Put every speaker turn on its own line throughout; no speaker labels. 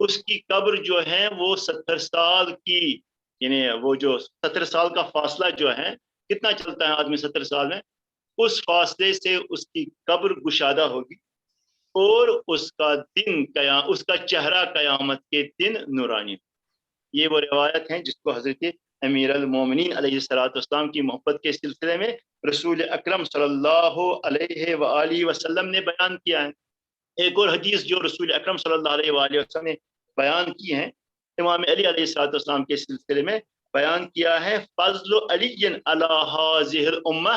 اس کی قبر جو ہے وہ 70 سال کی، یعنی وہ جو 70 سال کا فاصلہ جو ہے، کتنا چلتا ہے آدمی 70 سال میں، اس فاصلے سے اس کی قبر گشادہ ہوگی، اور اس کا چہرہ قیامت کے دن نورانی۔ یہ وہ روایت ہیں جس کو حضرت امیر المومنین علیہ السلام کی محبت کے سلسلے میں رسول اکرم صلی اللہ علیہ وآلہ وسلم نے بیان کیا ہے۔ ایک اور حدیث جو رسول اکرم صلی اللہ علیہ وآلہ وسلم نے بیان کی ہے، امام علی علیہ السلام کے سلسلے میں بیان کیا ہے، فضل علی علی هذه الامہ،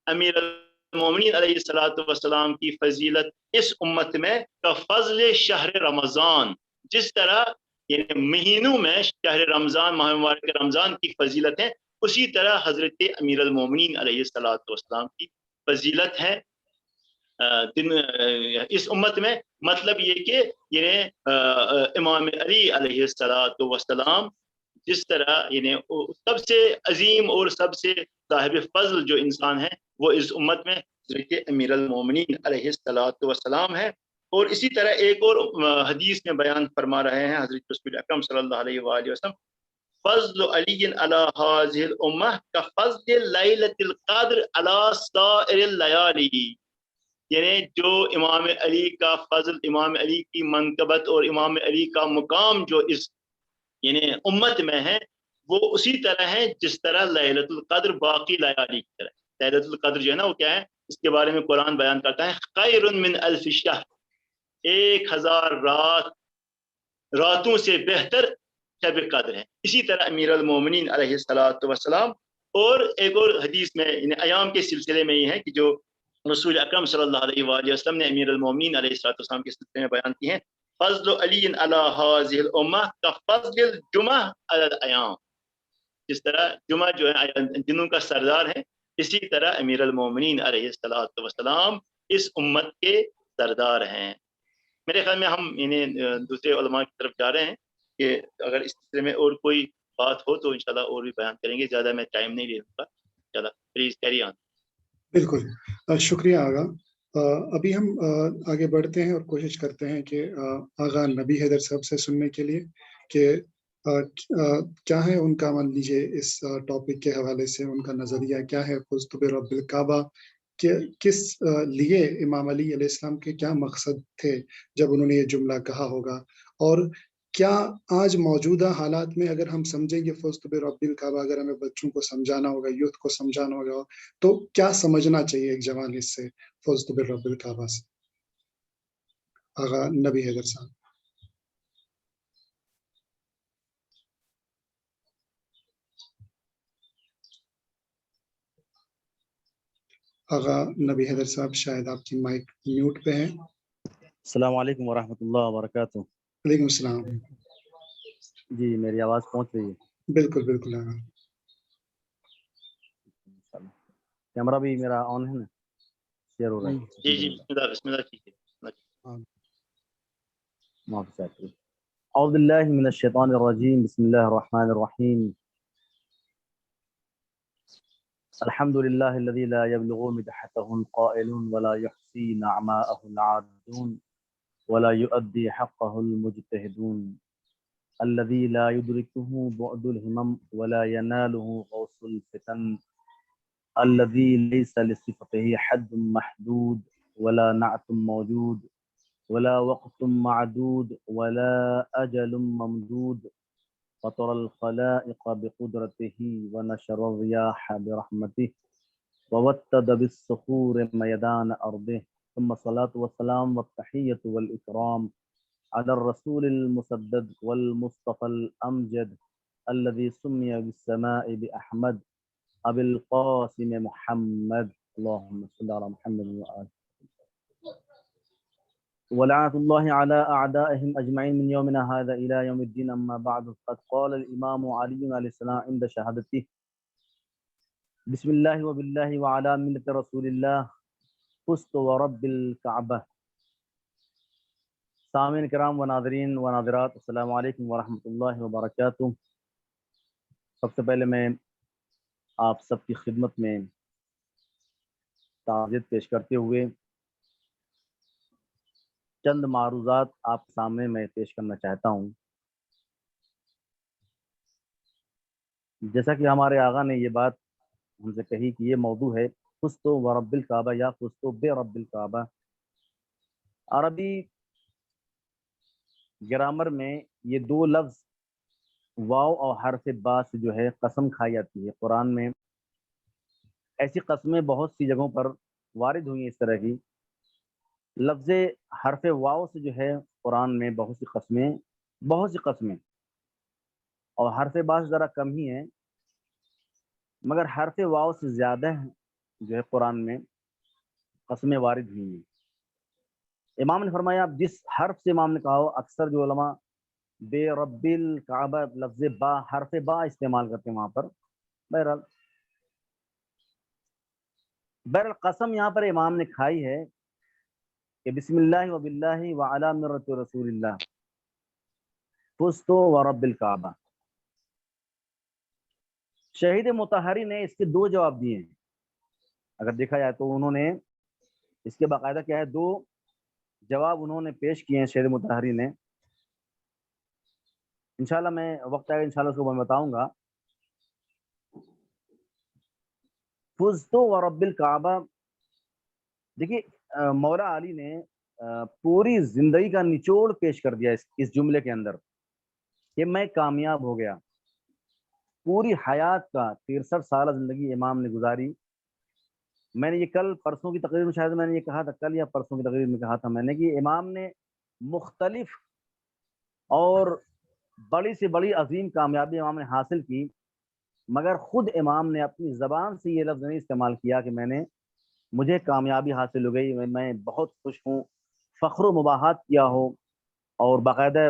امیر المومنین علیہ السلام کی فضیلت اس امت میں کا فضل شہر رمضان، جس طرح یعنی مہینوں میں شہر رمضان، ماہ مبارک رمضان کی فضیلت ہے، اسی طرح حضرت امیر المومنین علیہ السلام کی فضیلت ہے دن اس امت میں۔ مطلب یہ کہ یعنی امام علی علیہ السلام جس طرح یعنی سب سے عظیم اور سب سے صاحب فضل جو انسان ہے وہ اس امت میں حضرت امیر المومنین علیہ السلام ہے۔ اور اسی طرح ایک اور حدیث میں بیان فرما رہے ہیں حضرت رسول اکرم صلی اللہ علیہ وآلہ وسلم، فضل علی علی هذه الامہ کفضل لیلۃ القدر علی سائر اللیالی، یعنی جو امام علی کا فضل، امام علی کی منقبت اور امام علی کا مقام جو اس یعنی امت میں ہے، وہ اسی طرح ہے جس طرح لیلۃ القدر باقی لیالی کی طرح۔ لیلۃ القدر جو ہے نا وہ کیا ہے، اس کے بارے میں قرآن بیان کرتا ہے، خیر من الف شہر، 1000 راتوں سے بہتر شب قدر ہے۔ اسی طرح امیر المومنین علیہ السلام، اور ایک اور حدیث میں یعنی ایام کے سلسلے میں یہ ہے کہ جو رسول اکرم صلی اللہ علیہ وآلہ وسلم نے امیر المومنین علیہ السلام کے سلسلے میں بیان کی ہیں، فضل علی علی هذه الامہ کفضل الجمعہ علی الایام، جس طرح جمعہ جو ہے دنوں کا سردار ہے، اسی طرح امیر المومنین علیہ السلام اس امت کے سردار ہیں۔ میرے خیال میں ہم یعنی دوسرے علماء کی طرف جا رہے ہیں کہ اگر اس سلسلے میں اور کوئی بات ہو تو انشاءاللہ اور بھی بیان کریں گے، زیادہ میں ٹائم نہیں لے لوں گا۔ چلا پلیز کیری آن۔
بالکل شکریہ آغا۔ ابھی ہم آگے بڑھتے ہیں اور کوشش کرتے ہیں کہ آغا نبی حیدر صاحب سے سننے کے لیے کہ کیا ہے ان کا، مان لیجیے اس ٹاپک کے حوالے سے ان کا نظریہ کیا ہے، فزت برب الکعبہ کہ کس لیے امام علی علیہ السلام کے کیا مقصد تھے جب انہوں نے یہ جملہ کہا ہوگا، اور کیا آج موجودہ حالات میں اگر ہم سمجھیں گے فزت برب الکعبہ، اگر ہمیں بچوں کو سمجھانا ہوگا، یوتھ کو سمجھانا ہوگا، تو کیا سمجھنا چاہیے ایک جوان اس سے فزت برب الکعبہ سے؟ آغا نبی حیدر صاحب۔ آغا نبی حیدر صاحب شاید آپ کی مائک میوٹ پہ ہیں۔
السلام علیکم ورحمۃ اللہ وبرکاتہ۔
وعلیکم السلام۔
جی میری آواز پہنچ رہی ہے؟
بالکل بالکل آغا۔
کیمرہ بھی میرا آن ہے نا، شیئر ہو رہا ہے؟
جی جی بسم اللہ کیجیے۔
اعوذ باللہ من الشیطان الرجیم، بسم اللہ الرحمن الرحیم۔ الحمد للہ الذی لا یبلغ مدحته القائل ولا یحصی نعماءه العادون ولا يؤدي حقه المجتهدون الذي لا يدركه بعد الهمم ولا يناله غوص الفتن الذي ليس لصفته حد محدود ولا نعت موجود ولا وقت معدود ولا أجل ممدود فطر الخلائق بقدرته ونشر الرياح برحمته ووتد بالصخور ميدان أرضه، ثم الصلاة والسلام والتحية والإكرام على الرسول المسدد والمصطفى الأمجد الذي سمي بالسماء بأحمد أبي القاسم محمد، اللهم صل على محمد وآله، ولعنة الله على أعدائهم أجمعين من يومنا هذا إلى يوم الدين. أما بعد، قد قال الإمام علي عليه السلام عند شهادته بسم الله وبالله وعلى ملة رسول الله فزت ورب الكعبة. سامعین کرام و ناظرین و ناظرات، السلام علیکم ورحمۃ اللہ وبرکاتہ۔ سب سے پہلے میں آپ سب کی خدمت میں تعزیت پیش کرتے ہوئے چند معروضات آپ سامنے میں پیش کرنا چاہتا ہوں. جیسا کہ ہمارے آقا نے یہ بات ہم سے کہی کہ یہ موضوع ہے فزت ورب الکعبہ یا فزت برب الکعبہ. عربی گرامر میں یہ دو لفظ واو اور حرف با سے جو ہے قسم کھائی جاتی ہے. قرآن میں ایسی قسمیں بہت سی جگہوں پر وارد ہوئی ہیں. اس طرح کی لفظ حرف واو سے جو ہے قرآن میں بہت سی قسمیں اور حرف با سے ذرا کم ہی ہیں، مگر حرف واو سے زیادہ جو ہے قرآن میں قسمیں وارد ہوئی ہیں. امام نے فرمایا اب جس حرف سے امام نے کہا ہو، اکثر جو علماء بے رب الکعبہ لفظ با حرف با استعمال کرتے ہیں وہاں پر. بہرحال قسم یہاں پر امام نے کھائی ہے کہ بسم اللہ و باللہ و علی مرۃ رسول اللہ فزت ورب الکعبہ. شہید مطہری نے اس کے دو جواب دیے ہیں. اگر دیکھا جائے تو انہوں نے اس کے باقاعدہ کیا ہے دو جواب انہوں نے پیش کیے ہیں شہید مطہری نے. انشاءاللہ میں وقت آئے انشاءاللہ اس کو میں بتاؤں گا. فزت ورب الکعبہ، دیکھیے مولا علی نے پوری زندگی کا نچوڑ پیش کر دیا اس جملے کے اندر کہ میں کامیاب ہو گیا. پوری حیات کا 63 سالہ زندگی امام نے گزاری. میں نے یہ کل پرسوں کی تقریر میں شاید میں نے یہ کہا تھا، کل یا پرسوں کی تقریر میں کہا تھا میں نے کہ امام نے مختلف اور بڑی سے بڑی عظیم کامیابی امام نے حاصل کی، مگر خود امام نے اپنی زبان سے یہ لفظ نہیں استعمال کیا کہ مجھے کامیابی حاصل ہو گئی، میں بہت خوش ہوں، فخر و مباحات کیا ہو اور باقاعدہ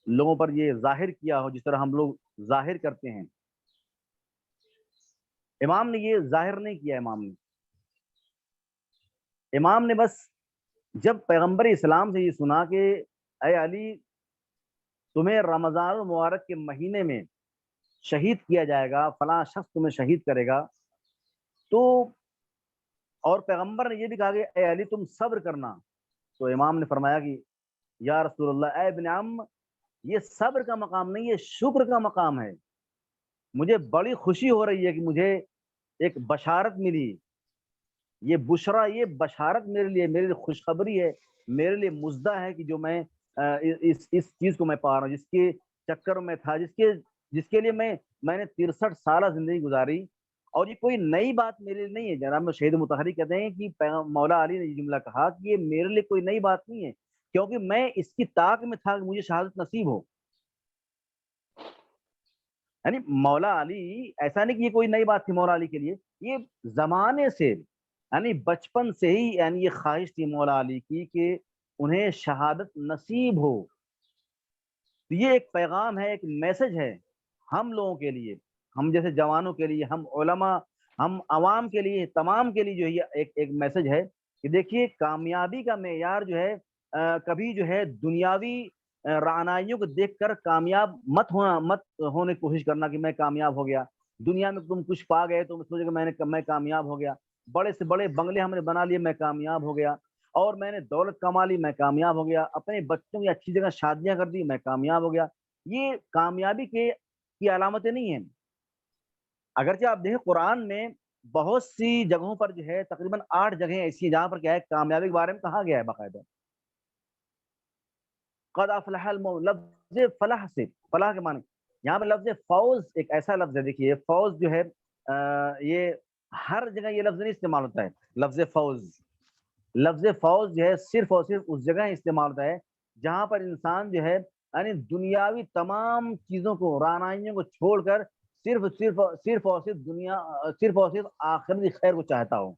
لوگوں پر یہ ظاہر کیا ہو جس طرح ہم لوگ ظاہر کرتے ہیں. امام نے یہ ظاہر نہیں کیا. امام نے بس جب پیغمبر اسلام سے یہ سنا کہ اے علی تمہیں رمضان المبارک کے مہینے میں شہید کیا جائے گا، فلاں شخص تمہیں شہید کرے گا، تو اور پیغمبر نے یہ بھی کہا کہ اے علی تم صبر کرنا، تو امام نے فرمایا کہ یا رسول اللہ اے ابن عم، یہ صبر کا مقام نہیں، یہ شکر کا مقام ہے. مجھے بڑی خوشی ہو رہی ہے کہ مجھے ایک بشارت ملی، یہ بشرا، یہ بشارت میرے لیے خوشخبری ہے، میرے لیے مزدہ ہے کہ جو میں اس چیز کو میں پا رہا ہوں، جس کے چکر میں تھا، جس کے لیے میں نے 63 سالہ زندگی گزاری. اور یہ کوئی نئی بات میرے لیے نہیں ہے. جناب شہید مطہری کہتے ہیں کہ مولا علی نے یہ جملہ کہا کہ یہ میرے لیے کوئی نئی بات نہیں ہے، کیونکہ میں اس کی طاق میں تھا کہ مجھے شہادت نصیب ہو. یعنی مولا علی ایسا نہیں کہ یہ کوئی نئی بات تھی مولا علی کے لیے، یہ زمانے سے یعنی بچپن سے ہی یعنی یہ خواہش تھی مولا علی کی کہ انہیں شہادت نصیب ہو. یہ ایک پیغام ہے، ایک میسج ہے ہم لوگوں کے لیے، ہم جیسے جوانوں کے لیے، ہم علماء، ہم عوام کے لیے، تمام کے لیے جو ہے ایک میسج ہے کہ دیکھیے کامیابی کا معیار جو ہے کبھی جو ہے دنیاوی رعنائیوں کو دیکھ کر کامیاب مت ہونے کی کوشش کرنا کہ میں کامیاب ہو گیا. دنیا میں تم کچھ پا گئے تو سوچے کہ میں کامیاب ہو گیا، بڑے سے بڑے بنگلے ہم نے بنا لیے میں کامیاب ہو گیا، اور میں نے دولت کما لی میں کامیاب ہو گیا، اپنے بچوں کی اچھی جگہ شادیاں کر دی میں کامیاب ہو گیا. یہ کامیابی کی علامتیں نہیں ہیں. اگرچہ آپ دیکھیں قرآن میں بہت سی جگہوں پر جو ہے تقریباً 8 جگہیں ایسی ہیں جہاں پر کیا ہے کامیابی کے بارے میں کہا گیا ہے باقاعدہ. قد افلح لفظ فلاح سے، فلاح کے معنی یہاں پر لفظ فوز ایک ایسا لفظ ہے. دیکھیے فوز جو ہے یہ ہر جگہ یہ لفظ نہیں استعمال ہوتا ہے. لفظ فوز جو ہے صرف اور صرف اس جگہ استعمال ہوتا ہے جہاں پر انسان جو ہے یعنی دنیاوی تمام چیزوں کو، رعنائیوں کو چھوڑ کر صرف اور صرف آخرت خیر کو چاہتا ہو،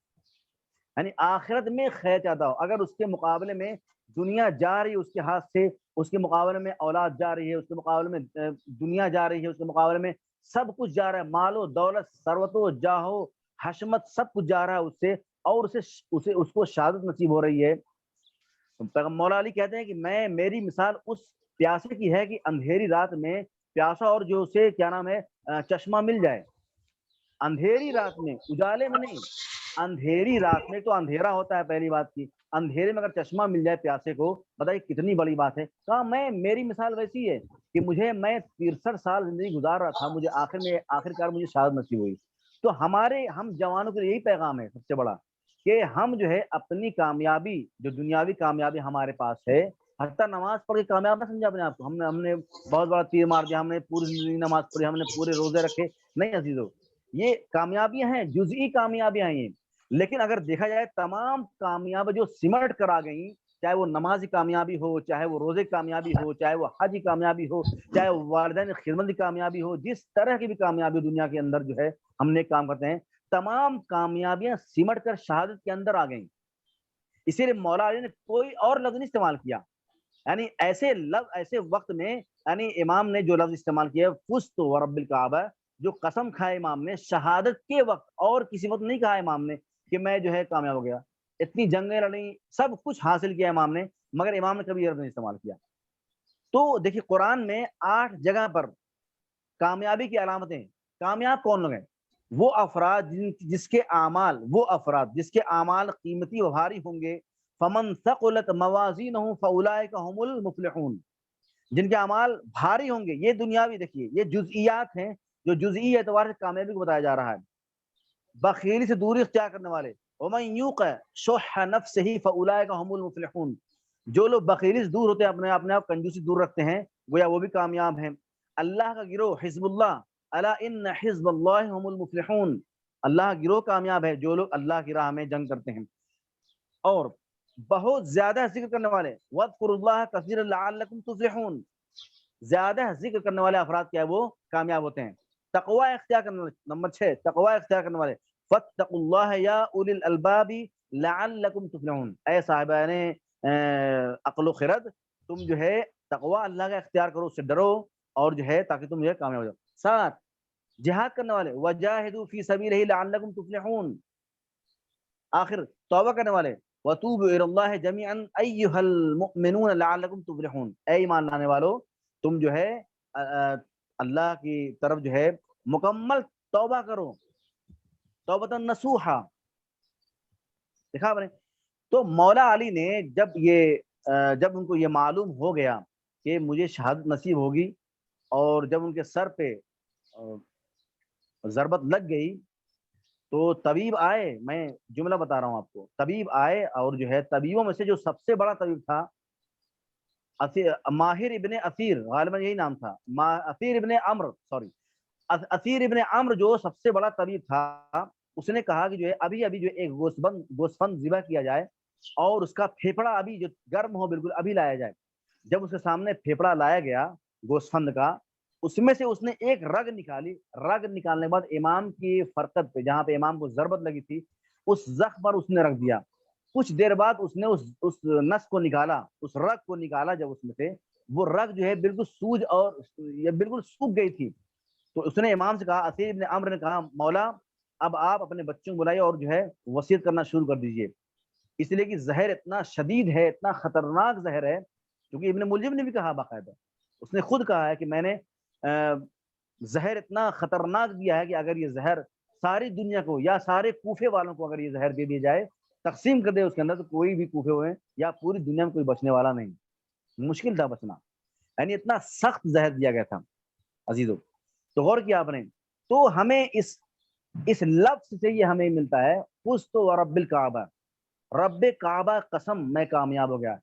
یعنی آخرت میں خیر چاہتا ہو. اگر اس کے مقابلے میں دنیا جا رہی ہے اس کے ہاتھ سے، اس کے مقابلے میں اولاد جا رہی ہے، اس کے مقابلے میں دنیا جا رہی ہے، اس کے مقابلے میں سب کچھ جا رہا ہے، مال و دولت، ثروت و جاہ و حشمت سب کچھ جا رہا ہے اس سے، اور اس کو شہادت نصیب ہو رہی ہے. مولا علی کہتے ہیں کہ میری مثال اس پیاسے کی ہے کہ اندھیری رات میں پیاسا اور جو اسے کیا نام ہے چشمہ مل جائے. اندھیری رات میں، اجالے میں نہیں، اندھیری رات میں تو اندھیرا ہوتا ہے پہلی بات کی، اندھیرے میں اگر چشمہ مل جائے پیاسے کو، بتائیے کتنی بڑی بات ہے. کہا میری مثال ویسی ہے کہ میں 63 سال زندگی گزار رہا تھا، مجھے آخرکار مجھے شہادت نصیب ہوئی. تو ہم جوانوں کے لیے یہی پیغام ہے سب سے بڑا، کہ ہم جو ہے اپنی کامیابی، جو دنیاوی کامیابی ہمارے پاس ہے، حتیٰ نماز پڑھ کے کامیاب نہ سمجھا اپنے آپ کو. ہم نے بہت بڑا تیر مار دیا، ہم نے پوری زندگی نماز پڑھی، ہم نے پورے روزے رکھے. نہیں عزیزو، یہ کامیابیاں ہیں، جزئی کامیابیاں ہیں. لیکن اگر دیکھا جائے تمام کامیاب جو سمٹ کر آ گئیں، چاہے وہ نماز کی کامیابی ہو، چاہے وہ روزے کی کامیابی ہو، چاہے وہ حج کی کامیابی ہو، چاہے وہ والدین کی خدمت کی کامیابی ہو، جس طرح کی بھی کامیابی دنیا کے اندر جو ہے ہم نے کام کرتے ہیں، تمام کامیابیاں سمٹ کر شہادت کے اندر آ گئیں. اسی لیے مولا علی نے کوئی اور لفظ نہیں استعمال کیا. یعنی ایسے وقت میں یعنی امام نے جو لفظ استعمال کیا فزت ورب الکعبہ، جو قسم کھائے امام نے شہادت کے وقت، اور کسی وقت نہیں کہا امام نے کہ میں جو ہے کامیاب ہو گیا. اتنی جنگیں لڑیں، سب کچھ حاصل کیا امام نے، مگر امام نے کبھی یہ لفظ نہیں استعمال کیا. تو دیکھیے قرآن میں 8 جگہ پر کامیابی کی علامتیں. کامیاب کون لوگ ہیں؟ وہ افراد جس کے اعمال قیمتی و بھاری ہوں گے. فمن ثقلت موازینہ فاولئک هم المفلحون. جن کے اعمال بھاری ہوں گے. یہ دنیاوی دیکھیے، یہ جزئیات ہیں جو جزئی اعتبار سے کامیابی کو بتایا جا رہا ہے. بخیلی سے دوری اختیار کرنے والے، ومن یوق شح نفسہ فاولئک هم المفلحون. جو لوگ بخیلی سے دور ہوتے ہیں، اپنے آپ کنجوسی دور رکھتے ہیں، گویا وہ بھی کامیاب ہیں. اللہ کا گروہ حزب اللہ، الا ان حزب اللہ هم المفلحون. اللہ کا گروہ کامیاب ہے، جو لوگ اللہ کی راہ میں جنگ کرتے ہیں. اور بہت زیادہ ذکر کرنے والے، وَاذْكُرُوا اللَّهَ كَثِيرًا لَعَلَّكُمْ تُفْلِحُونَ. زیادہ ذکر کرنے والے افراد کیا ہے، وہ کامیاب ہوتے ہیں. تقوی اختیار کرنے والے، نمبر 6 تقوی اختیار کرنے والے، فَاتَّقُوا اللَّهَ يَا أُولِي الْأَلْبَابِ لَعَلَّكُمْ تُفْلِحُونَ. اے صاحبان عقل و خرد، تم جو ہے تقوی اللہ کا اختیار کرو، اس سے ڈرو، اور جو ہے تاکہ تم جو ہے کامیاب ہو جاؤ. 7 جہاد کرنے والے، وَجَاهِدُوا فِي سَبِيلِهِ لَعَلَّكُمْ تُفْلِحُونَ. آخر توبہ کرنے والے، وَتُوبُوا إِلَى اللَّهِ جَمِيعًا أَيُّهَا الْمُؤْمِنُونَ لَعَلَّكُمْ تُفْلِحُونَ. اے ایمان لانے والو، تم جو ہے اللہ کی طرف جو ہے مکمل توبہ کرو، توبۃ نصوحا. دیکھا آپ نے. تو مولا علی نے جب ان کو یہ معلوم ہو گیا کہ مجھے شہادت نصیب ہوگی، اور جب ان کے سر پہ ضربت لگ گئی، تو طبیب آئے. میں جملہ بتا رہا ہوں آپ کو. طبیب آئے، اور جو ہے طبیبوں میں سے جو سب سے بڑا طبیب تھا ماہر ابن اثیر، غالباً یہی نام تھا، اثیر ابن عمرو جو سب سے بڑا طبیب تھا، اس نے کہا کہ جو ہے ابھی جو ایک گوسفند ذبح کیا جائے، اور اس کا پھیپڑا ابھی جو گرم ہو بالکل ابھی لایا جائے. جب اس کے سامنے پھیپڑا لایا گیا گوسفند کا، اس میں سے اس نے ایک رگ نکالی. رگ نکالنے کے بعد امام کی فرقت پہ، جہاں پہ امام کو ضربت لگی تھی، اس زخم پر اس نے رکھ دیا. کچھ دیر بعد اس نے اس نس کو نکالا، اس رگ کو نکالا. جب اس میں سے وہ رگ جو ہے بالکل سوج اور بالکل سوکھ گئی تھی، تو اس نے امام سے کہا، اثیر ابن عمرو نے کہا، مولا اب آپ اپنے بچوں کو بلائیے اور جو ہے وصیت کرنا شروع کر دیجئے. اس لیے کہ زہر اتنا شدید ہے، اتنا خطرناک زہر ہے. کیونکہ ابن ملجم نے بھی کہا باقاعدہ، اس نے خود کہا ہے کہ میں نے زہر اتنا خطرناک دیا ہے کہ اگر یہ زہر ساری دنیا کو یا سارے کوفے والوں کو اگر یہ زہر دے دیا جائے، تقسیم کر دے اس کے اندر، تو کوئی بھی کوفے ہوئے یا پوری دنیا میں کوئی بچنے والا نہیں. مشکل تھا بچنا. یعنی اتنا سخت زہر دیا گیا تھا عزیزو. تو غور کیا آپ نے. تو ہمیں اس لفظ سے یہ ہمیں ملتا ہے، فزت ورب الکعبہ، رب کعبہ قسم میں کامیاب ہو گیا.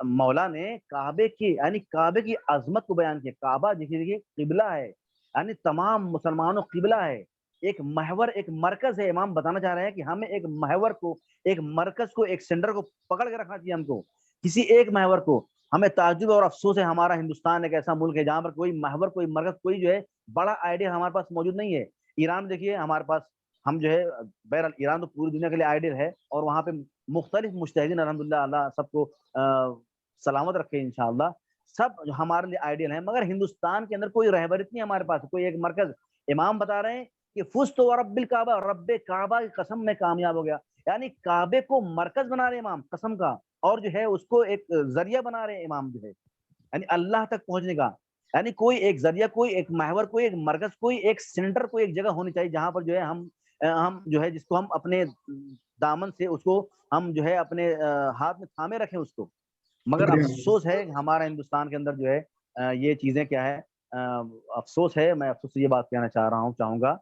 مولا نے کعبے کی یعنی کعبے کی عظمت کو بیان کیا. کعبہ دیکھیے قبلہ ہے، یعنی تمام مسلمانوں قبلہ ہے، ایک محور، ایک مرکز ہے. امام بتانا چاہ رہے ہیں کہ ہمیں ایک محور کو، ایک مرکز کو، ایک سینٹر کو پکڑ کے رکھنا چاہیے. ہم کو کسی ایک محور کو. ہمیں تعجب اور افسوس ہے، ہمارا ہندوستان ایک ایسا ملک ہے جہاں پر کوئی محور، کوئی مرکز، کوئی جو ہے بڑا آئیڈیا ہمارے پاس موجود نہیں ہے. ایران دیکھیے ہمارے پاس، ہم جو ہے بہرحال ایران تو پوری دنیا کے لیے آئیڈیل ہے، اور وہاں پہ مختلف مجتہدین الحمدللہ، اللہ سب کو سلامت رکھے انشاءاللہ، سب ہمارے لیے آئیڈیل ہیں. مگر ہندوستان کے اندر کوئی رہبریت نہیں ہمارے پاس، کوئی ایک مرکز. امام بتا رہے ہیں کہ فزت ورب الکعبہ، رب کعبہ کی قسم میں کامیاب ہو گیا. یعنی کعبے کو مرکز بنا رہے امام قسم کا، اور جو ہے اس کو ایک ذریعہ بنا رہے امام جو ہے، یعنی اللہ تک پہنچنے کا. یعنی کوئی ایک ذریعہ، کوئی ایک محور، کوئی ایک مرکز، کوئی ایک سینٹر، کوئی ایک جگہ ہونی چاہیے جہاں پر جو ہے ہم ہم جو ہے جس کو ہم اپنے دامن سے اس کو ہم جو ہے اپنے ہاتھ میں تھامے رکھیں اس کو. مگر
شکریہ.
افسوس ہے ہمارا ہندوستان کے اندر جو ہے یہ چیزیں کیا ہے, افسوس ہے, میں افسوس سے یہ بات کہنا چاہوں گا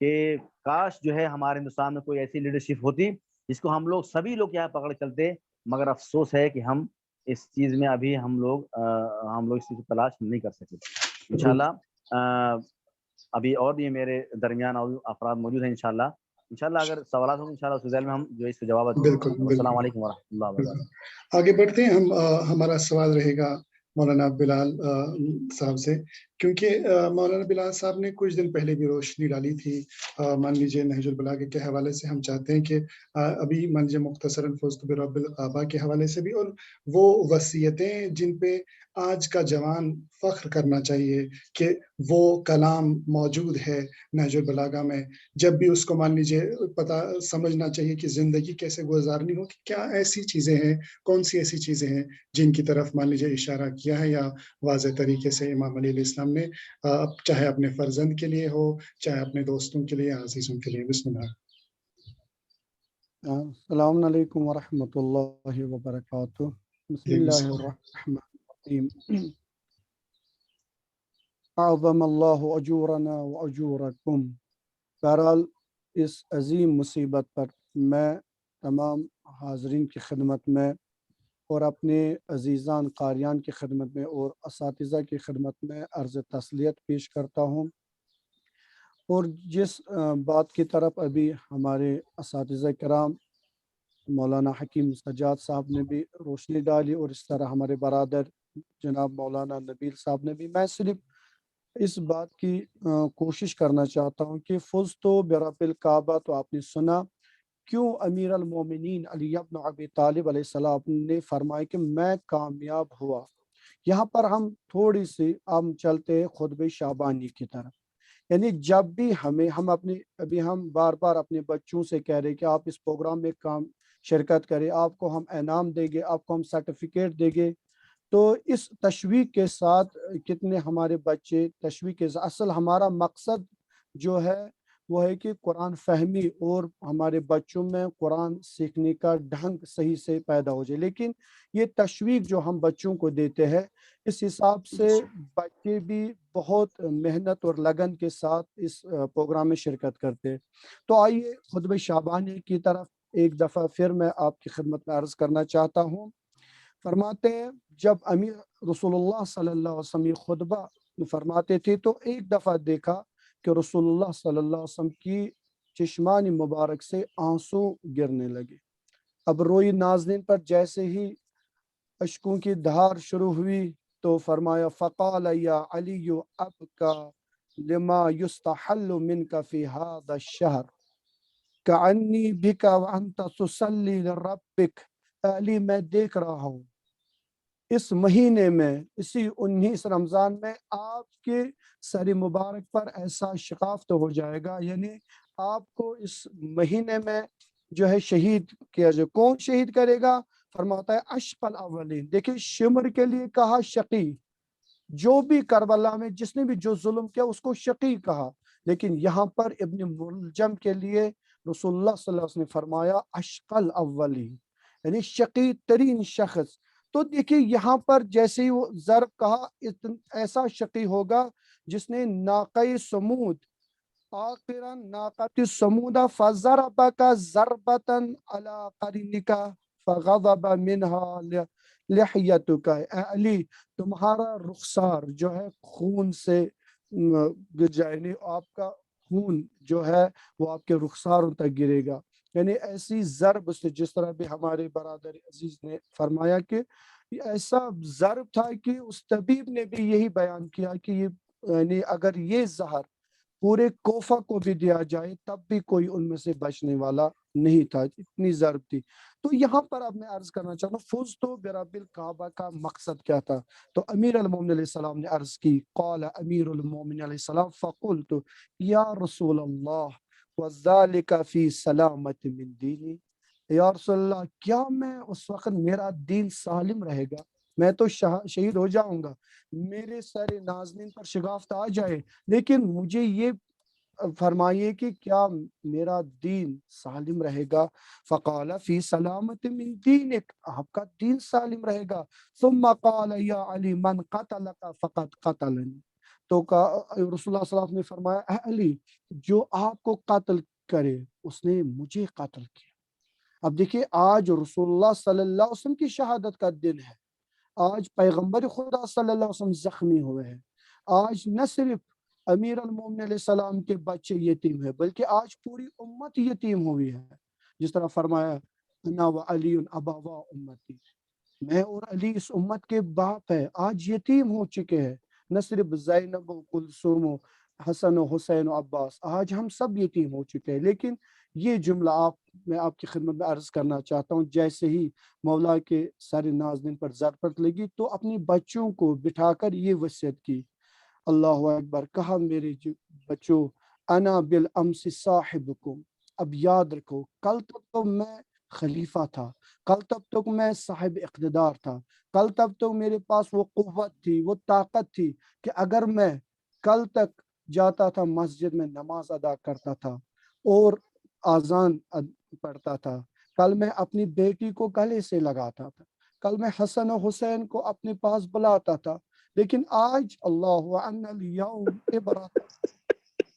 کہ کاش جو ہے ہمارے ہندوستان میں کوئی ایسی لیڈرشپ ہوتی جس کو ہم لوگ سبھی لوگ کیا پکڑ چلتے, مگر افسوس ہے کہ ہم اس چیز میں ابھی ہم لوگ اس چیز کو تلاش نہیں کر سکے. انشاءاللہ ابھی اور بھی میرے درمیان اور افراد موجود ہیں, انشاءاللہ اگر سوالات ہوں انشاءاللہ اس ذیل میں ہم جو ہے اس کے جواب دیں.
بالکل
السلام
بالکل
علیکم ورحمۃ اللہ وبرکاتہ.
آگے بڑھتے ہیں ہم. ہمارا سوال رہے گا مولانا بلال صاحب سے, کیونکہ مولانا بلال صاحب نے کچھ دن پہلے بھی روشنی ڈالی تھی. مان لیجیے نہج البلاغہ کے حوالے سے ہم چاہتے ہیں کہ ابھی مان لیجیے مختصراً فزت برب الآبا کے حوالے سے بھی, اور وہ وصیتیں جن پہ آج کا جوان فخر کرنا چاہیے کہ وہ کلام موجود ہے نہج البلاغہ میں. جب بھی اس کو مان لیجیے پتہ سمجھنا چاہیے کہ زندگی کیسے گزارنی ہو, کہ کیا ایسی چیزیں ہیں, کون سی ایسی چیزیں ہیں جن کی طرف مان لیجیے اشارہ کیا ہے یا واضح طریقے سے امام علیہ السلام نے, چاہے اپنے فرزند کے لیے ہو, چاہے اپنے دوستوں کے لیے, عزیزوں کے لیے. بسم اللہ.
السلام علیکم ورحمۃ اللہ وبرکاتہ. بسم اللہ الرحمن الرحیم. اعظم اللہ اجورنا واجورکم. بہرحال اس عظیم مصیبت پر میں تمام حاضرین کی خدمت میں اور اپنے عزیزان قاریان کی خدمت میں اور اساتذہ کی خدمت میں عرض تسلیت پیش کرتا ہوں. اور جس بات کی طرف ابھی ہمارے اساتذہ کرام مولانا حکیم سجاد صاحب نے بھی روشنی ڈالی اور اس طرح ہمارے برادر جناب مولانا نبیل صاحب نے بھی, میں صرف اس بات کی کوشش کرنا چاہتا ہوں کہ فزت برب الکعبہ تو آپ نے سنا, کیوں امیر المومنین علی بن ابی طالب علیہ السلام نے فرمایا کہ میں کامیاب ہوا. یہاں پر ہم تھوڑی سی چلتے ہیں خطبہ شعبانی کی طرف. یعنی جب بھی ہم بار بار اپنے بچوں سے کہہ رہے کہ آپ اس پروگرام میں شرکت کریں, آپ کو ہم انعام دیں گے, آپ کو ہم سرٹیفکیٹ دیں گے, تو اس تشویق کے ساتھ کتنے ہمارے بچے تشویق کے ساتھ, اصل ہمارا مقصد جو ہے وہ ہے کہ قرآن فہمی اور ہمارے بچوں میں قرآن سیکھنے کا ڈھنگ صحیح سے پیدا ہو جائے. لیکن یہ تشویق جو ہم بچوں کو دیتے ہیں, اس حساب سے بچے بھی بہت محنت اور لگن کے ساتھ اس پروگرام میں شرکت کرتے ہیں. تو آئیے خطبہ شعبانی کی طرف ایک دفعہ پھر میں آپ کی خدمت میں عرض کرنا چاہتا ہوں. فرماتے ہیں جب امیر رسول اللہ صلی اللہ علیہ وسلم یہ خطبہ فرماتے تھے تو ایک دفعہ دیکھا کہ رسول اللہ صلی اللہ علیہ وسلم کی چشمان مبارک سے آنسو گرنے لگے. اب روئی نازنین پر جیسے ہی اشکوں کی دھار شروع ہوئی تو فرمایا فقال یا علی ابکا لما یستحل منک فی هذا الشہر کعنی بکا وانت تصلی لربک. علی میں دیکھ رہا ہوں اس مہینے میں, اسی 19 رمضان میں آپ کے سر مبارک پر ایسا شقافت ہو جائے گا, یعنی آپ کو اس مہینے میں جو ہے شہید کیا جائے. کون شہید کرے گا؟ فرماتا ہے اشق الاولین. دیکھیں شمر کے لیے کہا شقی, جو بھی کربلا میں جس نے بھی جو ظلم کیا اس کو شقی کہا, لیکن یہاں پر ابن ملجم کے لیے رسول اللہ صلی اللہ علیہ وسلم نے فرمایا اشق الاولین, یعنی شقی ترین شخص. تو دیکھیے یہاں پر جیسے ہی وہ ضرب کہا, ایسا شقی ہوگا جس نے ناقہ سمود آخرا ناقۃ سمودہ فضربک ضربۃ علی قرنک فغضب منها لحیتک. اے علی تمہارا رخسار جو ہے خون سے گر جائے, یعنی آپ کا خون جو ہے وہ آپ کے رخساروں تک گرے گا. یعنی ایسی ضرب سے, جس طرح بھی ہمارے برادر عزیز نے فرمایا کہ ایسا ضرب تھا کہ اس طبیب نے بھی یہی بیان کیا کہ یعنی اگر یہ زہر پورے کوفہ کو بھی دیا جائے تب بھی کوئی ان میں سے بچنے والا نہیں تھا, اتنی ضرب تھی. تو یہاں پر اب میں عرض کرنا چاہتا ہوں فزت برب الکعبہ کا مقصد کیا تھا. تو امیر المومنین علیہ السلام نے عرض کی, قال امیر المومنین علیہ السلام فقلت یا رسول اللہ وذالک فی سلامت من دینی. یا رسول اللہ کیا میں اس وقت میرا دین سالم رہے گا, میں تو شہید ہو جاؤں گا, میرے سر نازنین پر شگافت آ جائے, لیکن مجھے یہ فرمائیے کہ کیا میرا دین سالم رہے گا؟ فقال فی سلامت من دینک، آپ کا دین سالم رہے گا۔ ثم قال یا علی من قتلک فقد قتلنی، تو رسول اللہ صلی اللہ علیہ وسلم نے فرمایا اے علی، جو آپ کو قتل کرے اس نے مجھے قتل کیا۔ اب دیکھیے آج رسول اللہ صلی اللہ علیہ وسلم کی شہادت کا دن ہے، آج پیغمبر خدا صلی اللہ علیہ وسلم زخمی ہوئے ہیں، آج نہ صرف امیر المومنین علیہ السلام کے بچے یتیم ہیں بلکہ آج پوری امت یتیم ہوئی ہے، جس طرح فرمایا انا و علی ابوا امتی، میں اور علی اس امت کے باپ ہے، آج یتیم ہو چکے ہیں، نہ صرف زینب و کلثوم و حسن و حسین و عباس، آج ہم سب یتیم ہو چکے ہیں۔ لیکن یہ جملہ میں آپ کی خدمت میں عرض کرنا چاہتا ہوں، جیسے ہی مولا کے سارے ناظرین پر ضرورت لگی تو اپنی بچوں کو بٹھا کر یہ وصیت کی، اللہ اکبر، کہا میرے بچوں انا بالامس صاحبکم، اب یاد رکھو کل تک تو میں خلیفہ تھا، کل تک تو میں صاحب اقتدار تھا، کل تک تو میرے پاس وہ قوت تھی، وہ طاقت تھی کہ اگر میں کل تک جاتا تھا مسجد میں نماز ادا کرتا تھا اور آذان پڑھتا تھا، کل میں اپنی بیٹی کو گلے سے لگاتا تھا، کل میں حسن و حسین کو اپنے پاس بلاتا تھا، لیکن آج اللہ ان الیوم عبرت،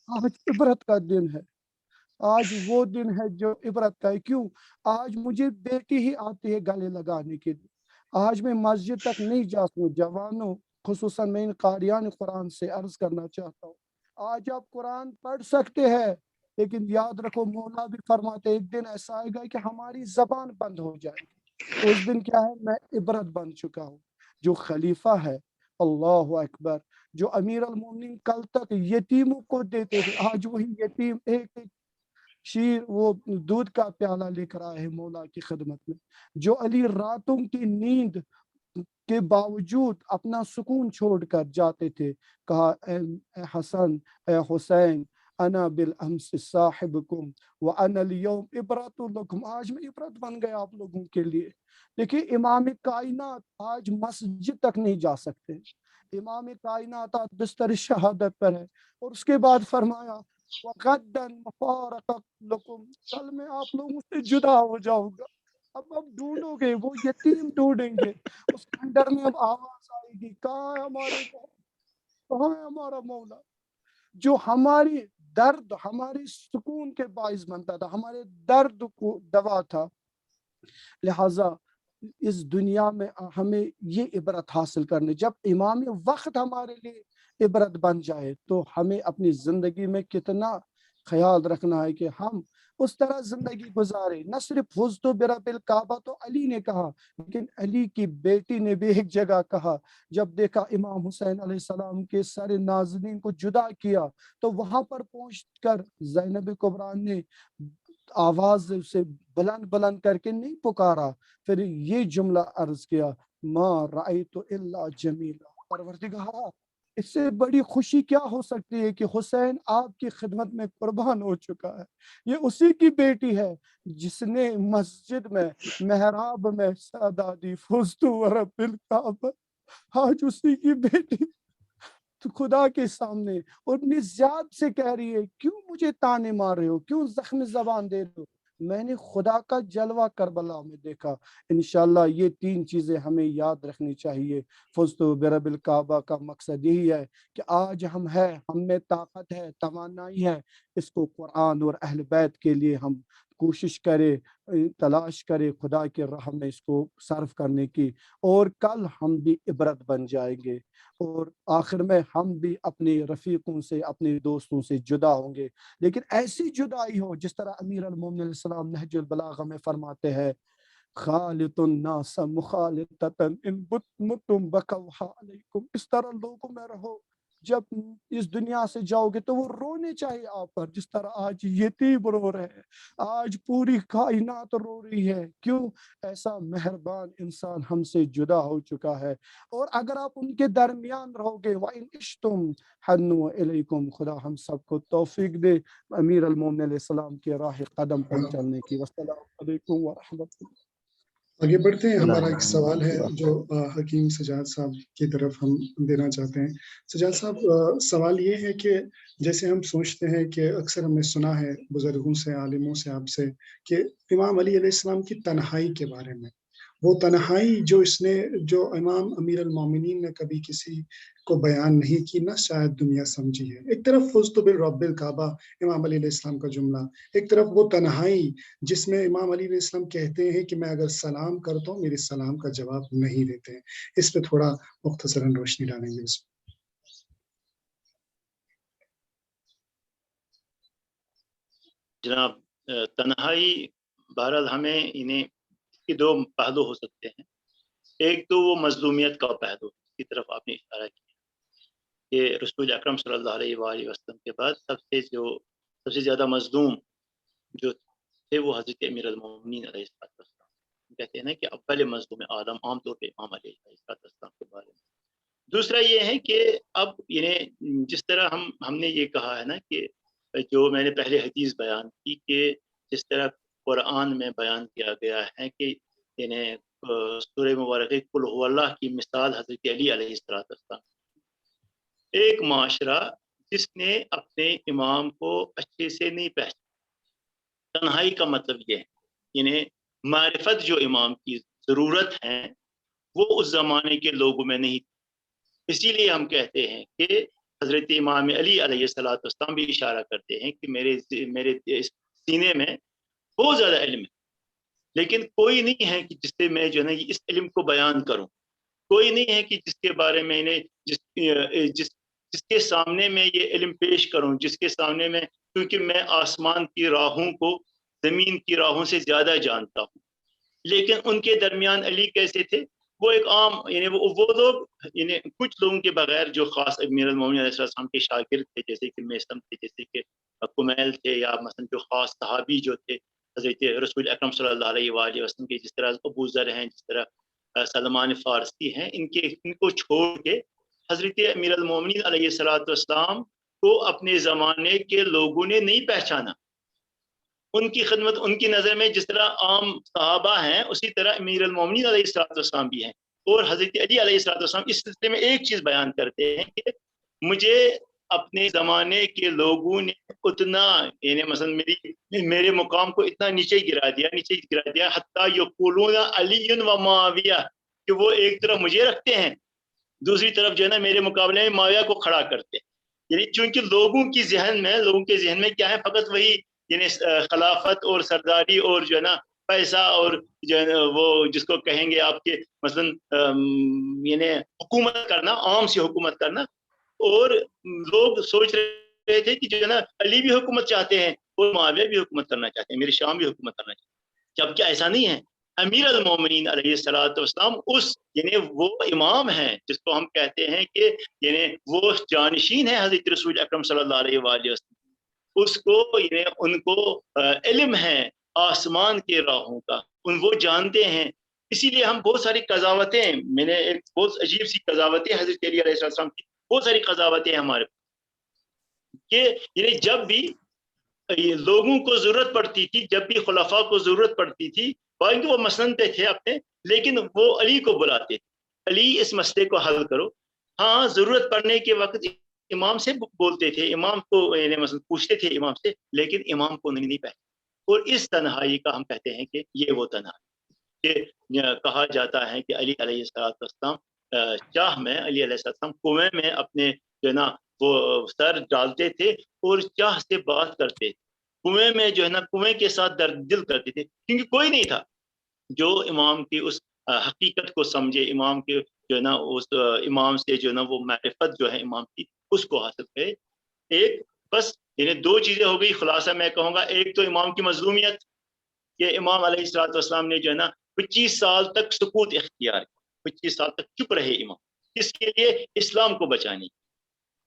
آج عبرت کا دن ہے، آج وہ دن ہے جو عبرت کا ہے۔ کیوں؟ آج مجھے بیٹی ہی آتی ہے گلے لگانے کے لیے، آج میں مسجد تک نہیں جا سکوں۔ جوانوں، خصوصاً میں ان قاریان قرآن سے عرض کرنا چاہتا ہوں، آج آپ قرآن پڑھ سکتے ہیں لیکن یاد رکھو مولا بھی فرماتے ایک دن ایسا آئے گا کہ ہماری زبان بند ہو جائے گی، اس دن کیا ہے؟ میں عبرت بن چکا ہوں۔ جو خلیفہ ہے، اللہ اکبر، جو امیر المومنین کل تک یتیموں کو دیتے تھے، آج وہی یتیم ایک ایک شیر وہ دودھ کا پیالہ لے کر آئے ہیں مولا کی خدمت میں، جو علی راتوں کی نیند کے باوجود اپنا سکون چھوڑ کر جاتے تھے، کہا اے حسن، اے حسین، انا بالامس صاحبکم وانا اليوم عبرت لکم، آج میں عبرت بن گیا آپ لوگوں کے لیے۔ دیکھیے امام کائنات آج مسجد تک نہیں جا سکتے، امام کائنات آج بستر شہادت پر ہے، اور اس کے بعد فرمایا وَغَدًّا مُفَارَقَةً لَكُمْ، کل میں آپ لوگوں سے جدا ہو جاؤں گا۔ اب ڈھونڈو گے، وہ یتیم ڈھونڈیں گے، اس کھنڈر میں اب آواز آئے گی کہاں ہے ہمارے مولا، کہاں ہے ہمارا مولا، جو ہماری درد، ہماری سکون کے باعث بنتا تھا، ہمارے درد کو دوا تھا۔ لہٰذا اس دنیا میں ہمیں یہ عبرت حاصل کرنی، جب امام وقت ہمارے لیے عبرت بن جائے تو ہمیں اپنی زندگی میں کتنا خیال رکھنا ہے کہ ہم اس طرح زندگی گزارے۔ نہ صرف فزت برب الکعبہ تو علی نے کہا، لیکن علی کی بیٹی نے بھی ایک جگہ کہا، جب دیکھا امام حسین علیہ السلام کے سارے ناظرین کو جدا کیا تو وہاں پر پہنچ کر زینب کبریٰ نے آواز سے بلند بلند کر کے نہیں پکارا، پھر یہ جملہ عرض کیا ما رأیت الا جمیلا، پروردگارا اس سے بڑی خوشی کیا ہو سکتی ہے کہ حسین آپ کی خدمت میں قربان ہو چکا ہے، یہ اسی کی بیٹی ہے جس نے مسجد میں محراب میں سادادی فزت ورب الکعبہ، آج اسی کی بیٹی تو خدا کے سامنے اور اپنی ذات سے کہہ رہی ہے کیوں مجھے تانے مار رہے ہو، کیوں زخم زبان دے رہے ہو، میں نے خدا کا جلوہ کربلا میں دیکھا۔ انشاءاللہ یہ تین چیزیں ہمیں یاد رکھنی چاہیے۔ فزت برب الکعبہ کا مقصد یہی ہے کہ آج ہم میں طاقت ہے، توانائی ہے، اس کو قرآن اور اہل بیت کے لیے ہم کوشش کرے، تلاش کرے خدا کے راہ میں اس کو صرف کرنے کی، اور کل ہم بھی عبرت بن جائیں گے، اور آخر میں ہم بھی اپنے رفیقوں سے، اپنے دوستوں سے جدا ہوں گے، لیکن ایسی جدائی ہو جس طرح امیر المومنین علیہ السلام نہج البلاغہ میں فرماتے ہیں خالط الناس مخالطۃ ان متم بکوہا علیکم، اس طرح لوگوں میں رہو، جب اس دنیا سے جاؤ گے تو وہ رونے چاہیے آپ پر، جس طرح آج یتیم رو رہے ہیں، آج پوری کائنات رو رہی ہے، کیوں؟ ایسا مہربان انسان ہم سے جدا ہو چکا ہے، اور اگر آپ ان کے درمیان رہو گے وَإِنْ عِشْتُمْ حَنُّوا إِلَيْكُمْ، خدا ہم سب کو توفیق دے امیر المومنین علیہ السلام کے راہ قدم پر چلنے کی۔ والسلام علیکم ورحمۃ اللہ۔
آگے بڑھتے ہیں. ہمارا ایک سوال ہے جو حکیم سجاد صاحب کی طرف ہم دینا چاہتے ہیں. سجاد صاحب، سوال یہ ہے کہ جیسے ہم سوچتے ہیں کہ اکثر ہم نے سنا ہے بزرگوں سے، عالموں سے، آپ سے، کہ امام علی علیہ السلام کی تنہائی کے بارے میں، وہ تنہائی جو امام امیر المومنین نے کبھی کسی کو بیان نہیں کی، نہ شاید دنیا سمجھی ہے. ایک طرف فزت بالرب الکعبہ امام علی علیہ السلام کا جملہ، ایک طرف وہ تنہائی جس میں امام علی علیہ السلام کہتے ہیں کہ میں اگر سلام کرتا ہوں میرے سلام کا جواب نہیں دیتے ہیں. اس پہ تھوڑا مختصراً روشنی ڈالیں گے.
جناب، تنہائی بہرحال ہمیں انہیں کے دو پہلو ہو سکتے ہیں. ایک تو وہ مظلومیت کا پہلو کی طرف آپ نے اشارہ کیا کہ رسول اکرم صلی اللہ علیہ وآلہ وسلم کے بعد سب سے زیادہ مظلوم جو تھے وہ حضرت امیر المومنین علیہ السلام. کہتے ہیں نا کہ اول مظلوم آدم، عام طور پہ امام علیہ السلام کے بارے میں. دوسرا یہ ہے کہ اب جس طرح ہم نے یہ کہا ہے نا کہ جو میں نے پہلے حدیث بیان کی کہ جس طرح قرآن میں بیان کیا گیا ہے کہ سورہ مبارک قل هو اللہ کی مثال حضرت علی علیہ السلام. ایک معاشرہ جس نے اپنے امام کو اچھے سے نہیں پہچانا. تنہائی کا مطلب یہ ہے معرفت جو امام کی ضرورت ہے وہ اس زمانے کے لوگوں میں نہیں. اسی لیے ہم کہتے ہیں کہ حضرت امام علی علیہ السلام بھی اشارہ کرتے ہیں کہ میرے سینے میں بہت زیادہ علم ہے، لیکن کوئی نہیں ہے کہ جس سے میں اس علم کو بیان کروں. کوئی نہیں ہے کہ جس کے بارے میں جس کے سامنے میں یہ علم پیش کروں، جس کے سامنے میں، کیونکہ میں آسمان کی راہوں کو زمین کی راہوں سے زیادہ جانتا ہوں. لیکن ان کے درمیان علی کیسے تھے؟ وہ ایک عام وہ لوگ کچھ لوگوں کے بغیر جو خاص امیر المومنین علیہ السلام کے شاگرد تھے، جیسے کہ میثم تھے، جیسے کہ کمیل تھے، یا مثلا جو خاص صحابی جو تھے حضرت رسول اکرم صلی اللہ علیہ وآلہ وسلم کے، جس طرح ابو ذر ہیں، جس طرح سلمان فارسی ہیں، ان کو چھوڑ کے حضرت امیر المومنین علیہ السلام کو اپنے زمانے کے لوگوں نے نہیں پہچانا. ان کی خدمت ان کی نظر میں جس طرح عام صحابہ ہیں، اسی طرح امیر المومنین علیہ السلام بھی ہیں. اور حضرت علی علیہ السلام اس سلسلے میں ایک چیز بیان کرتے ہیں کہ مجھے اپنے زمانے کے لوگوں نے اتنا مثلا میرے مقام کو اتنا نیچے گرا دیا حتیٰ یقولون علی و معاویہ، کہ وہ ایک طرف مجھے رکھتے ہیں، دوسری طرف میرے مقابلے میں معاویہ کو کھڑا کرتے ہیں. چونکہ لوگوں کے ذہن میں کیا ہے، فقط وہی خلافت اور سرداری اور پیسہ اور وہ جس کو کہیں گے آپ کے مثلا حکومت کرنا، عام سی حکومت کرنا. اور لوگ سوچ رہے تھے کہ علی بھی حکومت چاہتے ہیں اور معاویہ بھی حکومت کرنا چاہتے ہیں، میرے شام بھی حکومت کرنا چاہتے ہیں. جبکہ ایسا نہیں ہے. امیر المومنین علیہ السلام وہ امام ہیں جس کو ہم کہتے ہیں کہ وہ جانشین ہے حضرت رسول اکرم صلی اللہ علیہ وآلہ وسلم. اس کو ان کو علم ہے آسمان کے راہوں کا، وہ جانتے ہیں. اسی لیے ہم بہت ساری قضاوتیں، میں نے ایک بہت عجیب سی قضاوتیں حضرت علی علیہ السلام کی، بہت ساری قضاوتیں ہمارے کہ جب بھی لوگوں کو ضرورت پڑتی تھی، جب بھی خلفاء کو ضرورت پڑتی تھی، باقی وہ مسند پہ تھے اپنے، لیکن وہ علی کو بلاتے تھے، علی اس مسئلے کو حل کرو. ہاں، ضرورت پڑنے کے وقت امام سے بولتے تھے، امام کو مثلا پوچھتے تھے امام سے، لیکن امام کو نہیں پہچانا. اور اس تنہائی کا ہم کہتے ہیں کہ یہ وہ تنہائی کہ کہا جاتا ہے کہ علی علیہ السلام چاہ میں، علی علیہ السلام کنویں میں اپنے وہ سر ڈالتے تھے اور چاہ سے بات کرتے تھے. کنویں میں کنویں کے ساتھ درد دل کرتے تھے، کیونکہ کوئی نہیں تھا جو امام کی اس حقیقت کو سمجھے، امام کے اس امام سے وہ معرفت جو ہے امام کی، اس کو حاصل کرے. ایک بس دو چیزیں ہو گئی خلاصہ میں کہوں گا. ایک تو امام کی مظلومیت، کہ امام علیہ السلام نے 25 سال تک سکوت اختیار کیا، 25 سال تک چپ رہے امام، اس کے لیے اسلام کو بچانے کی.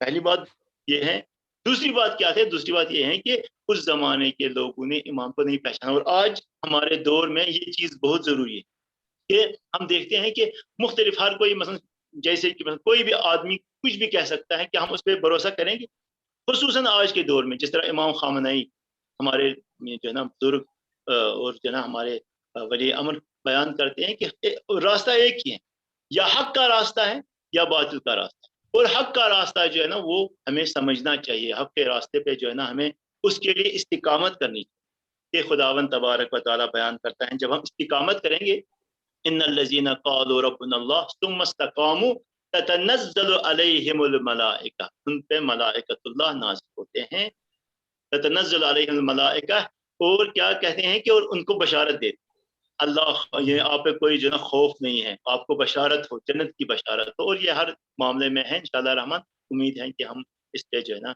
پہلی بات یہ ہے. دوسری بات کیا ہے؟ دوسری بات یہ ہے کہ اس زمانے کے لوگوں نے امام کو نہیں پہچانا. اور آج ہمارے دور میں یہ چیز بہت ضروری ہے کہ ہم دیکھتے ہیں کہ مختلف ہر کوئی مثلا جیسے کہ کوئی بھی آدمی کچھ بھی کہہ سکتا ہے، کہ ہم اس پہ بھروسہ کریں گے؟ خصوصاً آج کے دور میں جس طرح امام خامنئی ہمارے بزرگ اور ہمارے ولی امر بیان کرتے ہیں کہ راستہ ایک ہی ہے، یا حق کا راستہ ہے یا باطل کا راستہ ہے، اور حق کا راستہ جو ہے نا وہ ہمیں سمجھنا چاہیے، حق کے راستے پہ جو ہے نا ہمیں اس کے لیے استقامت کرنی چاہیے، کہ خداوند تبارک و تعالیٰ بیان کرتا ہے جب ہم استقامت کریں گے، ان الذین قالوا ربنا اللہ ثم استقاموا تتنزل علیہم الملائکہ، ان پہ ملائکۃ اللہ نازل ہوتے ہیں، تتنزل علیہم الملائکہ، اور کیا کہتے ہیں کہ اور ان کو بشارت دیتے اللہ، یہ آپ پہ کوئی جو ہے خوف نہیں ہے، آپ کو بشارت ہو، جنت کی بشارت ہو، اور یہ ہر معاملے میں ہے انشاءاللہ رحمت، امید ہے کہ ہم اس پہ جو ہے نا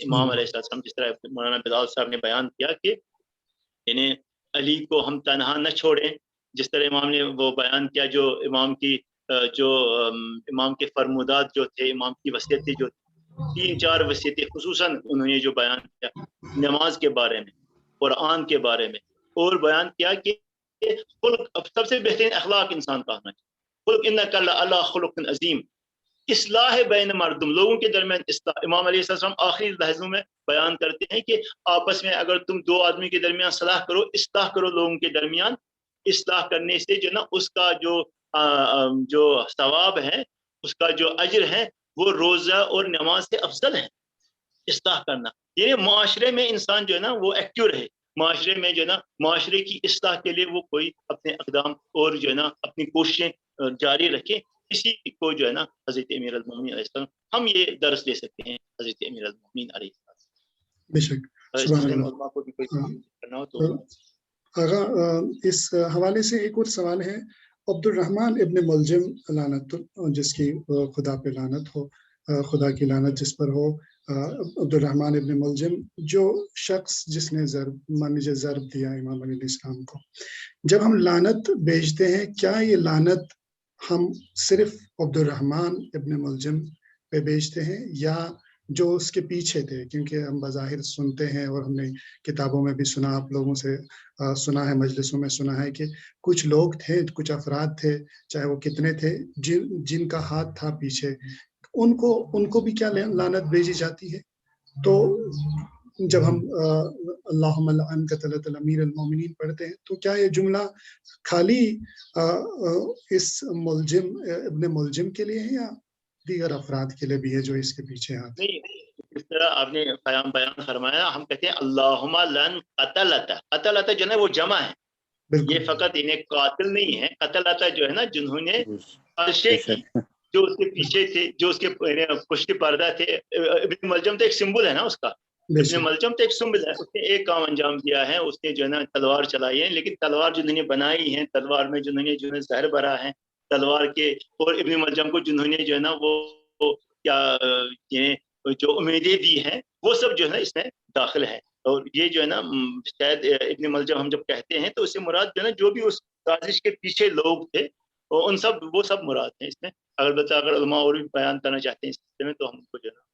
امام علیہ السلام جس طرح مولانا بلال صاحب نے بیان کیا کہ یعنی علی کو ہم تنہا نہ چھوڑیں، جس طرح امام نے وہ بیان کیا، جو امام کی جو امام کے فرمودات جو تھے، امام کی وصیتیں جو 3-4 وصیتیں خصوصاً انہوں نے جو بیان کیا نماز کے بارے میں، قرآن کے بارے میں، اور بیان کیا کہ خلق سب سے بہترین اخلاق انسان کا ہونا چاہیے، خلق انک لعلی خلق عظیم، اصلاح بین مردم، لوگوں کے درمیان اصلاح۔ امام علیہ السلام آخری لحظوں میں بیان کرتے ہیں کہ آپس میں اگر تم دو آدمی کے درمیان صلاح کرو، اصلاح کرو لوگوں کے درمیان، اصلاح کرنے سے جو نا اس کا جو ثواب ہے، اس کا جو اجر ہے وہ روزہ اور نماز سے افضل ہے۔ اصلاح کرنا یعنی معاشرے میں انسان جو ہے نا وہ ایکٹیو رہے، معاشرے میں جو ہے نا معاشرے کی اصلاح کے لیے وہ کوئی اپنے اقدام اور جو ہے نا اپنی کوششیں جاری رکھے، اسی کو جو ہے نا حضرت امیر المومنین علیہ السلام ہم یہ درس دے سکتے ہیں حضرت امیر المومنین علیہ السلام۔
بے شک،
اس
سبحان
میں
اللہ۔
علماء کو بھی کوئی کرنا ہو تو
آغا اس حوالے سے ایک اور سوال ہے، عبد الرحمن ابن ملجم لعنت، جس کی خدا پہ لعنت ہو، خدا کی لعنت جس پر ہو، عبد الرحمن ابن ملجم، جو شخص جس نے مان لیجیے ضرب دیا امام علیہ السلام کو، جب ہم لعنت بھیجتے ہیں کیا یہ لعنت ہم صرف عبد الرحمن ابن ملجم پہ بھیجتے ہیں یا جو اس کے پیچھے تھے؟ کیونکہ ہم بظاہر سنتے ہیں اور ہم نے کتابوں میں بھی سنا، آپ لوگوں سے سنا ہے، مجلسوں میں سنا ہے کہ کچھ لوگ تھے، کچھ افراد تھے، چاہے وہ کتنے تھے، جن کا ہاتھ تھا پیچھے، ان کو بھی کیا لعنت بھیجی جاتی ہے؟ تو جب ہم اللہم لعن قتلۃ الامیر المومنین پڑھتے ہیں تو کیا یہ جملہ خالی اس ملجم ابن ملجم کے لیے ہے یا دیگر افراد کے لیے بھی ہے جو اس کے پیچھے آتے ہیں؟
نہیں، اس طرح آپ نے بیان فرمایا، ہم کہتے ہیں اللہم لعن قتلۃ، قتلۃ جو ہے وہ جمع ہے،
بالکل
یہ فقط انہیں قاتل نہیں ہے، قتلۃ جو ہے نا جنہوں نے سازشیں کی، جو اس کے پیچھے تھے، جو اس کے پشت پردہ تھے۔ ابن ملجم تو ایک سمبل ہے نا اس کا، ابن ملجم تو ایک سمبل ہے، اس نے ایک کام انجام دیا ہے، اس نے جو ہے نا تلوار چلائی ہے، لیکن تلوار جنہوں نے بنائی ہے، تلوار میں جنہوں نے جو ہے زہر بھرا ہے تلوار کے، اور ابن ملجم کو جنہوں نے جو ہے نا وہ کیا جو امیدیں دی ہیں وہ سب جو ہے نا اس میں داخل ہے۔ اور یہ جو ہے نا شاید ابن ملجم ہم جب کہتے ہیں تو اس سے مراد جو ہے نا جو بھی اس سازش کے پیچھے لوگ تھے ان سب وہ سب مراد ہیں اس میں، اگر علماء اور بھی بیان کرنا چاہتے ہیں اس سلسلے میں تو ہم کو جو ہے نا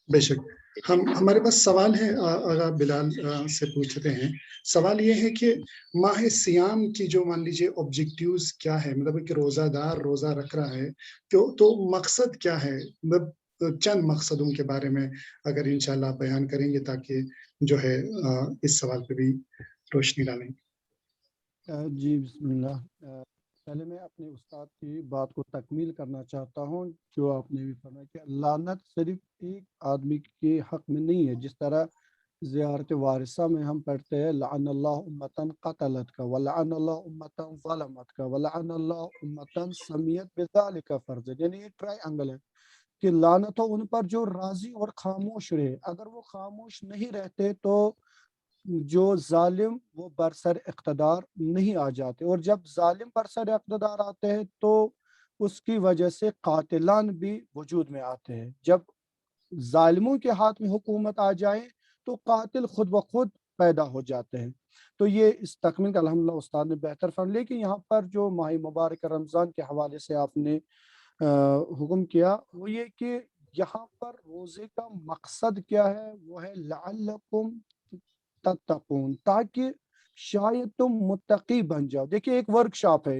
بے شک۔ ہمارے پاس سوال ہے، آغا بلال سے پوچھتے ہیں، سوال یہ ہے کہ ماہ سیام کی جو مان لیجیے آبجیکٹیوز کیا ہے، مطلب کہ روزہ دار روزہ رکھ رہا ہے تو مقصد کیا ہے، مطلب چند مقصدوں کے بارے میں اگر انشاءاللہ بیان کریں گے تاکہ جو ہے اس سوال پہ بھی روشنی ڈالیں۔
جی بسم اللہ۔ پہلے میں اپنے استاد کی بات کو تکمیل کرنا چاہتا ہوں، جو آپ نے بھی فرمایا کہ لعنت صرف ایک آدمی کے حق میں نہیں ہے، جس طرح زیارت وارثہ میں ہم پڑھتے ہیں لعن اللہ امتن قتلت کا، ولعن اللہ امتن ظلمت کا، ولعن اللہ امتن سمیت بذالک فرض، یعنی ایک ٹرائی اینگل ہے کہ لعنت ہو ان پر جو راضی اور خاموش رہے، اگر وہ خاموش نہیں رہتے تو جو ظالم وہ برسر اقتدار نہیں آ جاتے، اور جب ظالم برسر اقتدار آتے ہیں تو اس کی وجہ سے قاتلان بھی وجود میں آتے ہیں۔ جب ظالموں کے ہاتھ میں حکومت آ جائے تو قاتل خود بخود پیدا ہو جاتے ہیں۔ تو یہ اس تکمیل کا الحمدللہ استاد نے بہتر فرم، لیکن یہاں پر جو ماہ مبارک رمضان کے حوالے سے آپ نے حکم کیا وہ یہ کہ یہاں پر روزے کا مقصد کیا ہے، وہ ہے لعلکم تتقون، تاکہ شاید تم متقی بن جاؤ۔ دیکھیے ایک ورک شاپ ہے،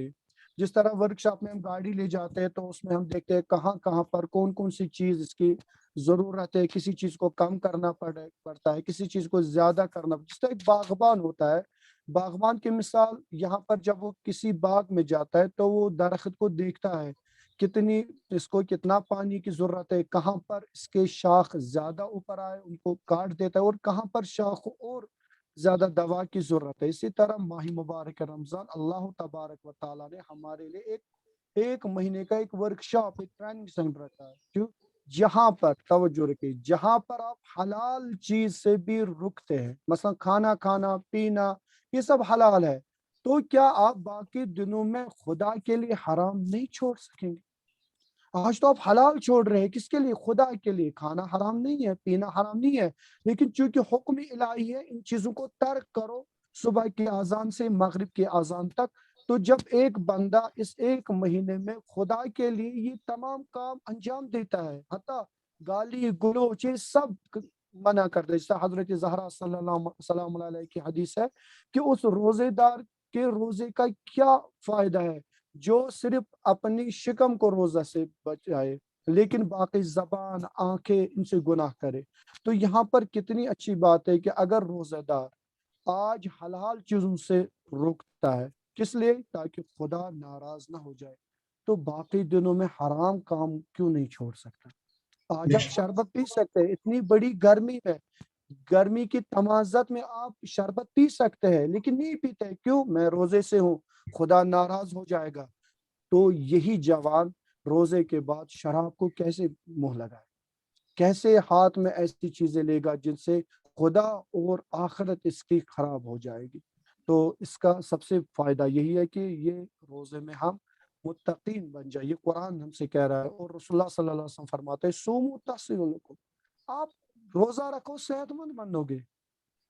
جس طرح ورک شاپ میں ہم گاڑی لے جاتے ہیں تو اس میں ہم دیکھتے ہیں کہاں کہاں پر کون کون سی چیز اس کی ضرورت ہے، کسی چیز کو کم کرنا پڑتا ہے، کسی چیز کو زیادہ کرنا، جس طرح ایک باغبان ہوتا ہے باغبان کی مثال یہاں پر جب وہ کسی باغ میں جاتا ہے تو وہ درخت کو دیکھتا ہے کتنی اس کو کتنا پانی کی ضرورت ہے، کہاں پر اس کے شاخ زیادہ اوپر آئے ان کو کاٹ دیتا ہے، اور کہاں پر شاخ اور زیادہ دوا کی ضرورت ہے۔ اسی طرح ماہ مبارک رمضان اللہ تبارک و تعالیٰ نے ہمارے لیے ایک مہینے کا ایک ورکشاپ، ایک ٹریننگ سینٹر رکھا ہے، کیوں؟ جہاں پر توجہ رکھیے، جہاں پر آپ حلال چیز سے بھی رکتے ہیں، مثلا کھانا کھانا پینا یہ سب حلال ہے، تو کیا آپ باقی دنوں میں خدا کے لیے حرام نہیں چھوڑ سکیں گے؟ آج تو آپ حلال چھوڑ رہے ہیں، کس کے لیے؟ خدا کے لیے۔ کھانا حرام نہیں ہے، پینا حرام نہیں ہے، لیکن چونکہ حکم الہی ہے ان چیزوں کو ترک کرو صبح کی اذان سے مغرب کی اذان تک۔ تو جب ایک بندہ اس ایک مہینے میں خدا کے لیے یہ تمام کام انجام دیتا ہے، حتیٰ گالی گلوچ یہ سب منع کر دے، جیسا حضرت زہرا صلی اللہ سلام علیہ کی حدیث ہے کہ اس روزے دار کے روزے کا کیا فائدہ ہے جو صرف اپنی شکم کو روزہ سے بچائے لیکن باقی زبان آنکھیں ان سے گناہ کرے۔ تو یہاں پر کتنی اچھی بات ہے کہ اگر روزہ دار آج حلال چیزوں سے روکتا ہے، کس لیے؟ تاکہ خدا ناراض نہ ہو جائے، تو باقی دنوں میں حرام کام کیوں نہیں چھوڑ سکتا؟ آج آپ شربت پی سکتے ہیں، اتنی بڑی گرمی ہے، گرمی کی تمازت میں آپ شربت پی سکتے ہیں لیکن نہیں پیتے، کیوں؟ میں روزے سے ہوں، خدا ناراض ہو جائے گا۔ تو یہی جوان روزے کے بعد شراب کو کیسے منہ لگائے، کیسے ہاتھ میں ایسی چیزیں لے گا جن سے خدا اور آخرت اس کی خراب ہو جائے گی۔ تو اس کا سب سے فائدہ یہی ہے کہ یہ روزے میں ہم متقین بن جائے، یہ قرآن ہم سے کہہ رہا ہے، اور رسول اللہ صلی اللہ علیہ وسلم فرماتے ہیں سومو تصل لکم، آپ روزہ رکھو صحت مند بنو گے۔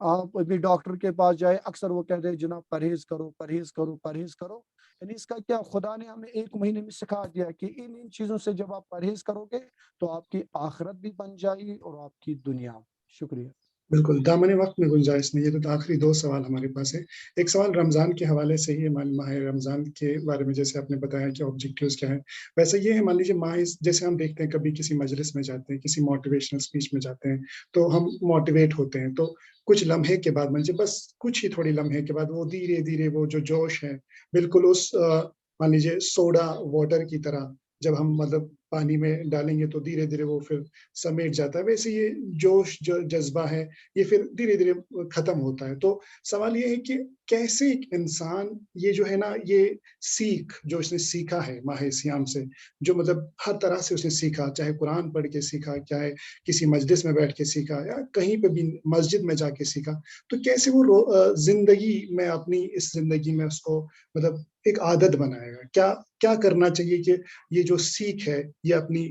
آپ ابھی ڈاکٹر کے پاس جائے، اکثر وہ کہتے ہیں جناب پرہیز کرو پرہیز کرو پرہیز کرو، یعنی اس کا کیا؟ خدا نے ہمیں ایک مہینے میں سکھا دیا کہ ان چیزوں سے جب آپ پرہیز کرو گے تو آپ کی آخرت بھی بن جائے گی اور آپ کی دنیا۔ شکریہ۔
بالکل دامن وقت میں گنجائش نہیں ہے، تو آخری دو سوال ہمارے پاس ہے۔ ایک سوال رمضان کے حوالے سے ہی ہے، ماہ رمضان کے بارے میں جیسے آپ نے بتایا کہ آبجیکٹیوز کیا ہیں، ویسے یہ ہے مان لیجیے ماہ جیسے ہم دیکھتے ہیں کبھی کسی مجلس میں جاتے ہیں، کسی موٹیویشنل اسپیچ میں جاتے ہیں تو ہم موٹیویٹ ہوتے ہیں، تو کچھ لمحے کے بعد مان لیجیے بس کچھ ہی تھوڑی لمحے کے بعد وہ دھیرے دھیرے وہ جو جوش ہے بالکل اس مان لیجیے سوڈا واٹر کی طرح جب ہم مطلب پانی میں ڈالیں گے تو دھیرے دھیرے وہ پھر سمیٹ جاتا ہے، ویسے یہ جوش جو جذبہ ہے یہ پھر دھیرے دھیرے ختم ہوتا ہے۔ تو سوال یہ ہے کہ کیسے ایک انسان یہ جو ہے نا یہ سیکھ جو اس نے سیکھا ہے ماہ سیام سے، جو مطلب ہر طرح سے اس نے سیکھا، چاہے قرآن پڑھ کے سیکھا، چاہے کسی مجلس میں بیٹھ کے سیکھا، یا کہیں پہ بھی مسجد میں جا کے سیکھا، تو کیسے وہ زندگی میں اپنی اس زندگی میں اس کو مطلب ایک عادت بنائے گا؟ کیا کرنا چاہیے کہ یہ جو سیکھ ہے یہ اپنی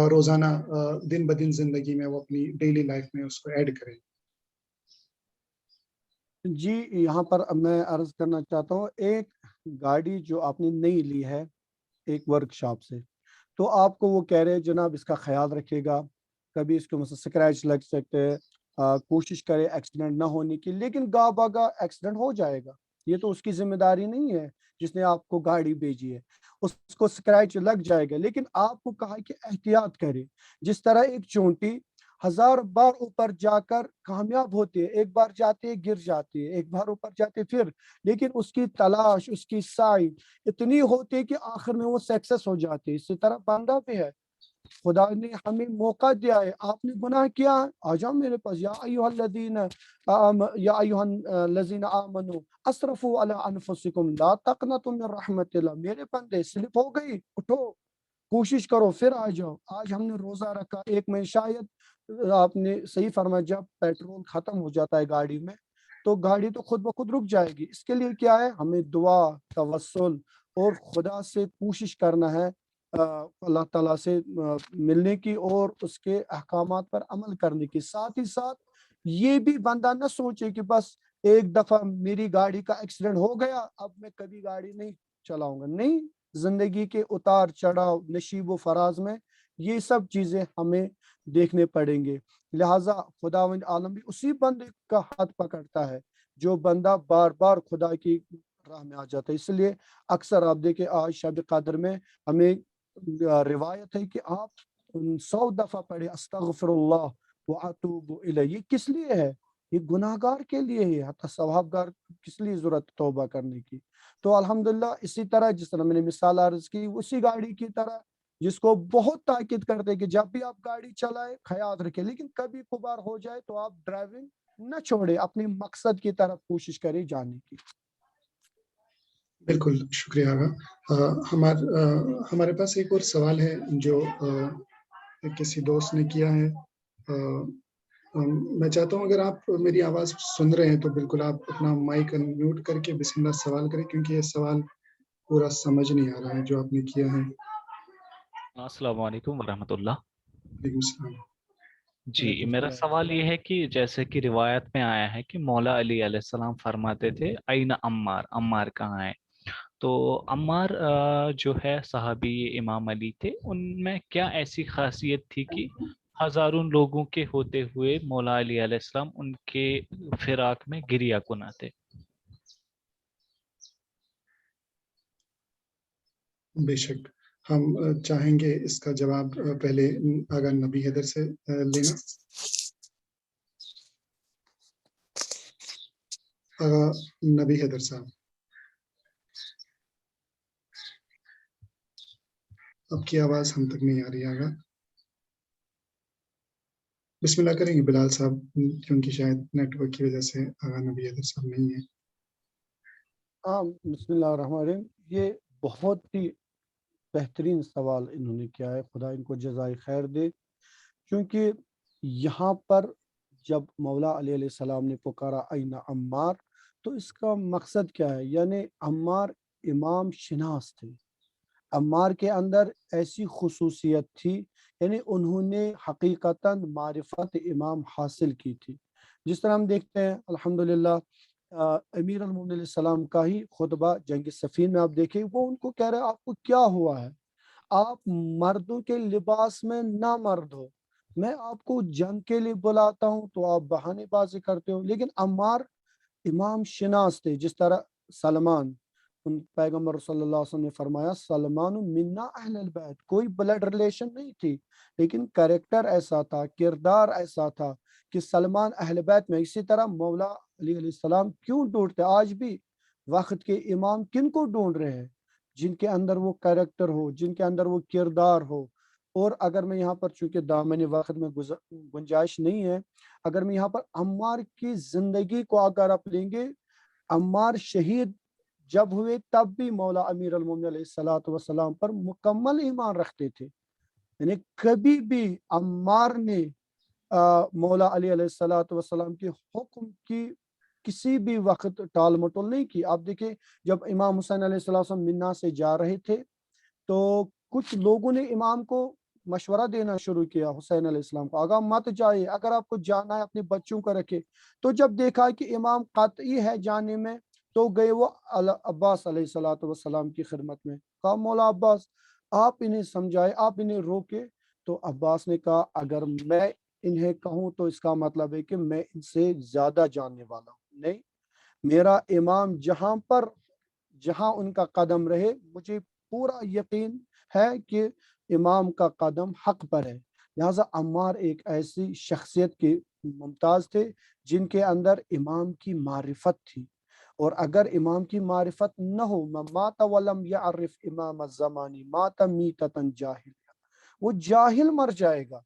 روزانہ دن بدن زندگی میں وہ اپنی ڈیلی لائف میں اس کو ایڈ کرے؟
جی یہاں پر میں عرض کرنا چاہتا ہوں، ایک گاڑی جو آپ نے نئی لی ہے ایک ورکشاپ سے، تو آپ کو وہ کہہ رہے ہیں جناب اس کا خیال رکھے گا، کبھی اس کو مثلا سکریچ لگ سکتے ہیں، کوشش کرے ایکسیڈنٹ نہ ہونے کی، لیکن گاہ بگاہ ایکسیڈنٹ ہو جائے گا، یہ تو اس کی ذمہ داری نہیں ہے جس نے آپ کو گاڑی بھیجی ہے، اس کو سکریچ لگ جائے گا، لیکن آپ کو کہا کہ احتیاط کرے، جس طرح ایک چونٹی 1000 بار اوپر جا کر کامیاب ہوتی ہے، ایک بار جاتی ہے گر جاتی ہے، ایک بار اوپر جاتی ہے پھر، لیکن اس کی تلاش اس کی سعی اتنی ہوتی ہے کہ آخر میں وہ سکسیس ہو جاتی ہے۔ اسی طرح بندہ بھی ہے، خدا نے ہمیں موقع دیا ہے، آپ نے گناہ کیا، آ جاؤ میرے پاس، یا ایھا الذین آمنوا اسرفوا علی انفسکم لا تقنطوا من رحمت اللہ، میرے بندے سلپ ہو گئی، اٹھو کوشش کرو پھر آ جاؤ۔ آج ہم نے روزہ رکھا ایک میں، شاید آپ نے صحیح فرمایا جب پیٹرول ختم ہو جاتا ہے گاڑی میں تو گاڑی تو خود بخود رک جائے گی، اس کے لیے کیا ہے؟ ہمیں دعا توسل اور خدا سے کوشش کرنا ہے، اللہ تعالیٰ سے ملنے کی اور اس کے احکامات پر عمل کرنے کی۔ ساتھ ہی ساتھ یہ بھی بندہ نہ سوچے کہ بس ایک دفعہ میری گاڑی کا ایکسیڈنٹ ہو گیا اب میں کبھی گاڑی نہیں چلاؤں گا، نہیں، زندگی کے اتار چڑھاؤ نشیب و فراز میں یہ سب چیزیں ہمیں دیکھنے پڑیں گے، لہٰذا خداوند عالم بھی اسی بندے کا ہاتھ پکڑتا ہے جو بندہ بار بار خدا کی راہ میں آ جاتا ہے۔ اس لیے اکثر آپ دیکھیں آج شب قدر میں ہمیں روایت ہے کہ آپ 100 دفعہ پڑھے استغفر اللہ واتوب الیہ، یہ کس لیے ہے؟ یہ گناہگار کے لیے ہی، حتی ثوابگار کس لیے ضرورت توبہ کرنے کی. تو الحمدللہ اسی طرح جس طرح میں نے مثال عرض کی، اسی گاڑی کی طرح جس کو بہت تاکید کرتے کہ جب بھی آپ گاڑی چلائے خیال رکھیں، لیکن کبھی کبھار ہو جائے تو آپ ڈرائیونگ نہ چھوڑے، اپنے مقصد کی طرف کوشش کریں جانے کی.
بالکل شکریہ آغا. ہمارے پاس ایک اور سوال ہے جو کسی دوست نے کیا ہے. میں چاہتا ہوں اگر آپ میری آواز سن رہے ہیں تو بالکل آپ اپنا مائک میوٹ کر کے بسم اللہ سوال کریں، کیونکہ یہ سوال پورا سمجھ نہیں آ رہا ہے جو آپ نے کیا ہے.
السلام علیکم ورحمۃ اللہ.
وعلیکم السلام.
جی میرا سوال یہ ہے کہ جیسے کہ روایت میں آیا ہے کہ مولا علی علیہ السلام فرماتے تھے این عمار، عمار کہاں ہے؟ تو عمار جو ہے صحابی امام علی تھے، ان میں کیا ایسی خاصیت تھی کہ ہزاروں لوگوں کے ہوتے ہوئے مولا علی علیہ السلام ان کے فراق میں گریہ کن آتے؟
بے شک ہم چاہیں گے اس کا جواب پہلے آغا نبی حیدر سے لینا. آغا نبی حیدر صاحب، آپ کی آواز ہم تک نہیں آ رہی. آغا بسم اللہ کریں گے بلال صاحب، کیونکہ شاید نیٹ ورک کی وجہ سے آغا نبی حیدر صاحب نہیں ہے.
بسم اللہ الرحمن الرحیم. یہ بہت ہی بہترین سوال انہوں نے کیا ہے، خدا ان کو جزائے خیر دے. کیونکہ یہاں پر جب مولا علی علیہ السلام نے پکارا این عمار، تو اس کا مقصد کیا ہے؟ یعنی عمار امام شناس تھے. عمار کے اندر ایسی خصوصیت تھی، یعنی انہوں نے حقیقتاً معرفت امام حاصل کی تھی. جس طرح ہم دیکھتے ہیں الحمدللہ امیر المومنین علیہ السلام کا ہی خطبہ جنگ صفین میں آپ دیکھیں، وہ ان کو کہہ رہے آپ کو کیا ہوا ہے، آپ مردوں کے لباس میں نہ مرد ہو، میں آپ کو جنگ کے لیے بلاتا ہوں تو آپ بہانے بازی کرتے ہو. لیکن عمار امام شناس تھے. جس طرح سلمان، پیغمبر صلی اللہ علیہ وسلم نے فرمایا سلمان منا اہل البیت، کوئی بلڈ ریلیشن نہیں تھی، لیکن کریکٹر ایسا تھا، کردار ایسا تھا کہ سلمان اہل بیت میں. اسی طرح مولا علی علیہ السلام کیوں ڈھونڈتے؟ آج بھی وقت کے امام کن کو ڈھونڈ رہے ہیں؟ جن کے اندر وہ کریکٹر ہو، جن کے اندر وہ کردار ہو. اور اگر میں یہاں پر چونکہ دامن وقت میں گنجائش نہیں ہے، اگر میں یہاں پر عمار کی زندگی کو اگر آپ لیں گے، عمار شہید جب ہوئے تب بھی مولا امیر المومنین علیہ السلام پر مکمل ایمان رکھتے تھے. یعنی کبھی بھی عمار نے مولا علی علیہ السلام کے حکم کی کسی بھی وقت ٹال مٹول نہیں کی. آپ دیکھیں جب امام حسین علیہ السلام منا سے جا رہے تھے تو کچھ لوگوں نے امام کو مشورہ دینا شروع کیا، حسین علیہ السلام کو، آگا مت جائے، اگر آپ کو جانا ہے اپنے بچوں کو رکھے. تو جب دیکھا کہ امام قطعی ہے جانے میں تو گئے وہ عباس علیہ السلام کی خدمت میں. کہا مولا عباس آپ انہیں سمجھائے، آپ انہیں روکے. تو عباس نے کہا اگر میں انہیں کہوں تو اس کا مطلب ہے کہ میں ان سے زیادہ جاننے والا ہوں. نہیں، میرا امام جہاں ان کا قدم رہے، مجھے پورا یقین ہے کہ امام کا قدم حق پر ہے. لہٰذا عمار ایک ایسی شخصیت کے ممتاز تھے جن کے اندر امام کی معرفت تھی. اور اگر امام کی معرفت نہ ہو، مات ولم یعرف امام الزمانی مات میتۃ جاہل، وہ جاہل مر جائے گا.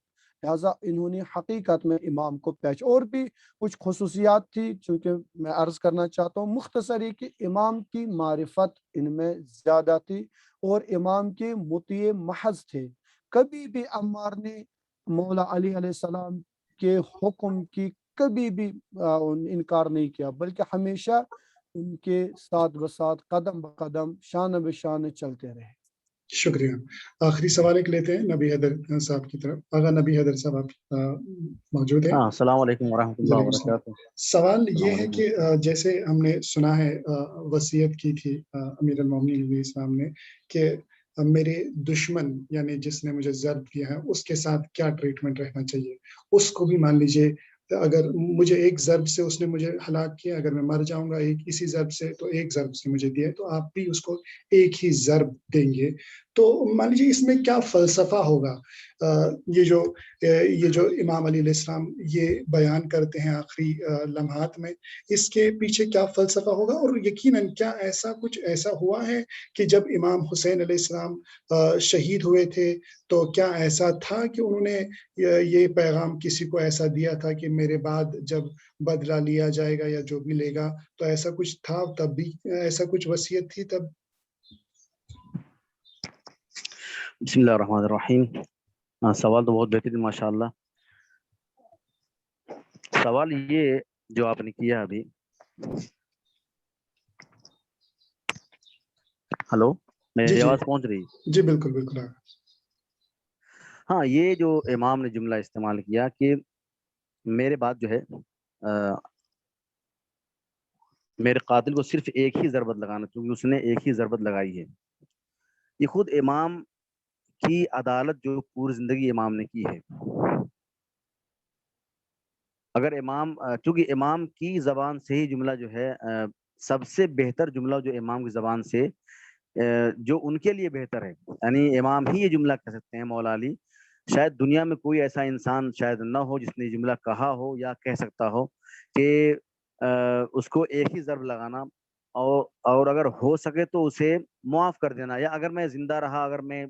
لہٰذا انہوں نے حقیقت میں امام کو اور بھی کچھ خصوصیات تھی چونکہ میں عرض کرنا چاہتا ہوں مختصری کہ امام کی معرفت ان میں زیادہ تھی اور امام کے مطیع محض تھے. کبھی بھی عمار نے مولا علی علیہ السلام کے حکم کی کبھی بھی انکار نہیں کیا، بلکہ ہمیشہ ان کے ساتھ بساتھ قدم بقدم شان بشان چلتے رہے.
شکریہ. آخری سوال ایک لیتے ہیں نبی حیدر صاحب کی طرف. آغا نبی حیدر صاحب آپ موجود ہیں؟
السلام علیکم ورحمۃ اللہ وبرکاتہ.
سوال یہ ہے کہ جیسے ہم نے سنا ہے وصیت کی تھی امیر المومنین علیہ السلام نے کہ میرے دشمن یعنی جس نے مجھے ضرب دیا ہے اس کے ساتھ کیا ٹریٹمنٹ رہنا چاہیے. اس کو بھی مان لیجیے اگر مجھے ایک ضرب سے اس نے مجھے ہلاک کیا، اگر میں مر جاؤں گا اسی ضرب سے تو ایک ضرب سے مجھے دیا تو آپ بھی اس کو ایک ہی ضرب دیں گے. تو مان لیجیے اس میں کیا فلسفہ ہوگا؟ یہ جو امام علیہ السلام یہ بیان کرتے ہیں آخری لمحات میں، اس کے پیچھے کیا فلسفہ ہوگا؟ اور یقیناً کیا کچھ ایسا ہوا ہے کہ جب امام حسین علیہ السلام شہید ہوئے تھے تو کیا ایسا تھا کہ انہوں نے یہ پیغام کسی کو ایسا دیا تھا کہ میرے بعد جب بدلہ لیا جائے گا یا جو بھی لے گا، تو ایسا کچھ تھا؟ تب بھی ایسا کچھ وصیت تھی تب؟
بسم اللہ الرحمن الرحیم. سوال تو بہت بہترین ماشاء اللہ. سوال یہ جو آپ نے کیا ابھی، ہلو میری آواز پہنچ رہی؟
جی بالکل بالکل.
ہاں، یہ جو امام نے جملہ استعمال کیا کہ میرے بعد جو ہے میرے قاتل کو صرف ایک ہی ضربت لگانا، کیونکہ اس نے ایک ہی ضربت لگائی ہے. یہ خود امام کی عدالت جو پوری زندگی امام نے کی ہے. اگر امام، چونکہ امام کی زبان سے ہی جملہ جو ہے سب سے بہتر جملہ جو امام کی زبان سے جو ان کے لیے بہتر ہے، یعنی امام ہی یہ جملہ کہہ سکتے ہیں مولا علی. شاید دنیا میں کوئی ایسا انسان شاید نہ ہو جس نے جملہ کہا ہو یا کہہ سکتا ہو کہ اس کو ایک ہی ضرب لگانا اور اگر ہو سکے تو اسے معاف کر دینا، یا اگر میں زندہ رہا، اگر میں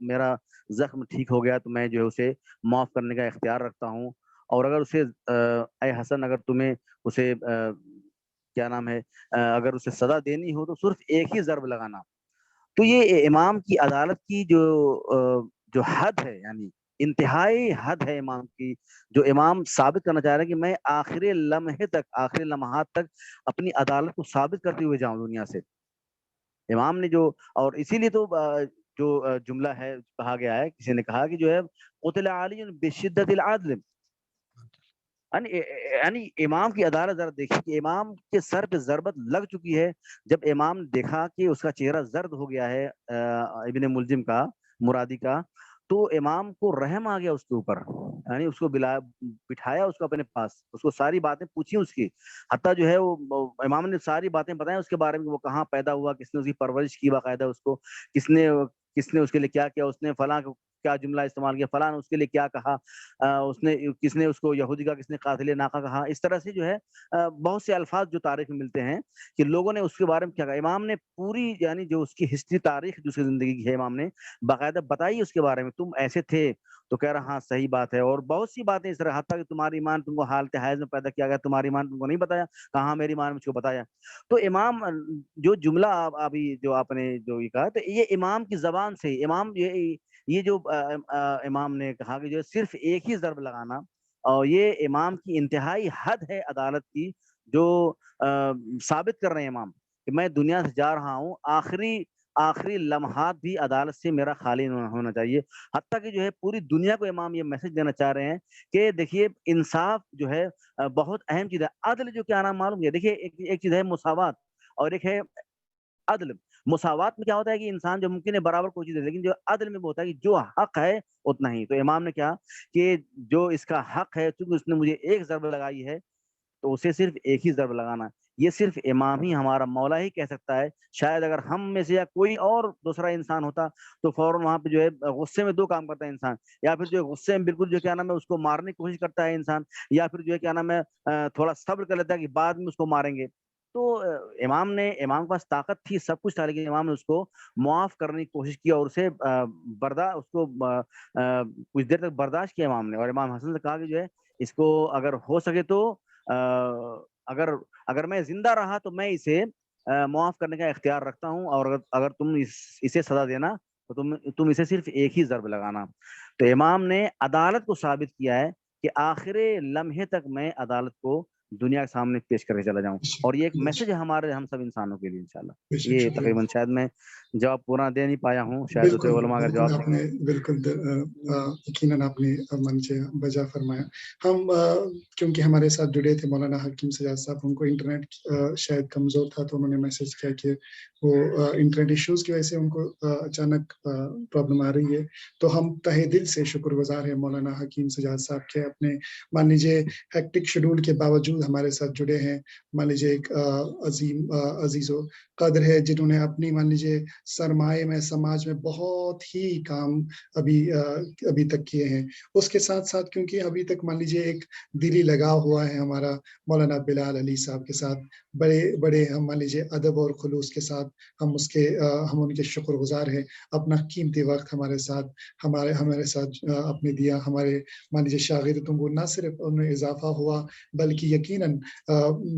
میرا زخم ٹھیک ہو گیا تو میں جو ہے اسے معاف کرنے کا اختیار رکھتا ہوں. اور اگر اسے اے حسن، اگر تمہیں اسے کیا نام ہے اگر اسے سزا دینی ہو تو صرف ایک ہی ضرب لگانا. تو یہ امام کی عدالت کی جو حد ہے، یعنی انتہائی حد ہے امام کی، جو امام ثابت کرنا چاہ رہے ہیں کہ میں آخری لمحے تک، آخری لمحات تک اپنی عدالت کو ثابت کرتے ہوئے جاؤں دنیا سے. امام نے جو، اور اسی لیے تو جو جملہ ہے کہا گیا ہے، کسی نے کہا کہ جو ہے قتل علی بشدت العدل، یعنی امام کی عدالت ذرا دیکھیے کہ امام کے سر پہ ضربت لگ چکی ہے. جب امام نے دیکھا کہ اس کا چہرہ زرد ہو گیا ہے ابن ملجم کا، مرادی کا، تو امام کو رحم آ گیا اس کے اوپر، یعنی اس کو بٹھایا اس کو اپنے پاس، اس کو ساری باتیں پوچھی اس کی، حتیٰ جو ہے وہ امام نے ساری باتیں بتائیں اس کے بارے میں، وہ کہاں پیدا ہوا، کس نے اس کی پرورش کی باقاعدہ، اس کو کس نے اس کے لیے کیا کیا، اس نے فلاں کیا جملہ استعمال کیا، فلاں اس کے لیے کیا کہا، اس نے کس نے اس کو یہودی کا، کس نے قاتل ناقہ کہا. اس طرح سے جو ہے بہت سے الفاظ جو تاریخ میں ملتے ہیں کہ لوگوں نے اس کے بارے میں کیا کہا. امام نے پوری، یعنی جو اس کی ہسٹری، تاریخ جو اس کی زندگی کی ہے، امام نے باقاعدہ بتائی اس کے بارے میں. تم ایسے تھے تو کہہ رہا ہاں صحیح بات ہے، اور بہت سی باتیں اس طرح، حتیٰ کہ تمہاری ایمان تم کو حالت حیض میں پیدا کیا گیا، تمہاری ایمان تم کو نہیں بتایا، کہاں میری ایمان مجھ کو بتایا. تو امام جو جملہ ابھی جو آپ نے جو یہ کہا، تو یہ امام کی زبان سے امام یہ جو امام نے کہا کہ جو صرف ایک ہی ضرب لگانا، اور یہ امام کی انتہائی حد ہے عدالت کی، جو ثابت کر رہے ہیں امام کہ میں دنیا سے جا رہا ہوں، آخری لمحات بھی عدالت سے میرا خالی ہونا چاہیے. حتیٰ کہ جو ہے پوری دنیا کو امام یہ میسج دینا چاہ رہے ہیں کہ دیکھیے انصاف جو ہے بہت اہم چیز ہے. عدل جو کیا نام معلوم ہے، دیکھیے ایک چیز ہے مساوات اور ایک ہے عدل. مساوات میں کیا ہوتا ہے کہ انسان جو ممکن ہے برابر کوئی چیز ہے، لیکن جو عدل میں ہوتا ہے کہ جو حق ہے اتنا ہی. تو امام نے کہا کہ جو اس کا حق ہے، چونکہ اس نے مجھے ایک ضرب لگائی ہے تو اسے صرف ایک ہی ضرب لگانا. یہ صرف امام ہی، ہمارا مولا ہی کہہ سکتا ہے. شاید اگر ہم میں سے یا کوئی اور دوسرا انسان ہوتا تو فوراً وہاں پہ جو ہے غصے میں دو کام کرتا ہے انسان، یا پھر جو ہے غصے میں بالکل جو کیا نام ہے اس کو مارنے کی کوشش کرتا ہے انسان، یا پھر جو ہے کیا نام ہے تھوڑا صبر کر لیتا ہے کہ بعد میں اس کو ماریں گے. تو امام کے پاس طاقت تھی، سب کچھ تھا، لیکن امام نے اس کو معاف کرنے کی کوشش کی اور اسے اس کو کچھ دیر تک برداشت کیا امام نے. اور امام حسن سے کہا کہ جو ہے اس کو اگر ہو سکے تو اگر میں زندہ رہا تو میں اسے معاف کرنے کا اختیار رکھتا ہوں، اور اگر تم اسے سزا دینا تو تم اسے صرف ایک ہی ضرب لگانا. تو امام نے عدالت کو ثابت کیا ہے کہ آخری لمحے تک میں عدالت کو دنیا کے سامنے پیش کر کے چلا جاؤں. اور یہ ایک میسج ہے ہم سب انسانوں کے لیے انشاءاللہ. یہ تقریباً شاید میں جواب پورا دے نہیں پایا ہوں، شاید دوسرے علماء اگر جواب
آپ نے بالکل یقیناً آپ نے منچے بجا فرمایا. ہم کیونکہ ہمارے ساتھ جڑے تھے مولانا حکیم سجاد صاحب، ان کو انٹرنیٹ شاید کمزور تھا تو انہوں نے میسج کیا کہ وہ انٹرنیٹ ایشوز کی وجہ سے ان کو اچانک پرابلم آ رہی ہے. تو ہم تہہ دل سے شکر گزار ہیں مولانا حکیم سجاد صاحب کے، اپنے مان لیجیے ہیکٹک شیڈول کے باوجود موجود ہمارے ساتھ جڑے ہیں، مان لیجیے ایک عظیم عزیز و قدر ہے جنہوں نے اپنی مان لیجیے سرمایہ میں سماج میں بہت ہی کام ابھی تک کیے ہیں. اس کے ساتھ ساتھ کیونکہ ابھی تک مان لیجیے ایک دلی لگاؤ ہوا ہے ہمارا مولانا بلال علی صاحب کے ساتھ، بڑے ہم مان لیجیے ادب اور خلوص کے ساتھ ہم ان کے شکر گزار ہیں. اپنا قیمتی وقت ہمارے ساتھ اپنے دیا. ہمارے مان لیجیے شاگردوں کو نہ صرف ان میں اضافہ ہوا بلکہ یقیناً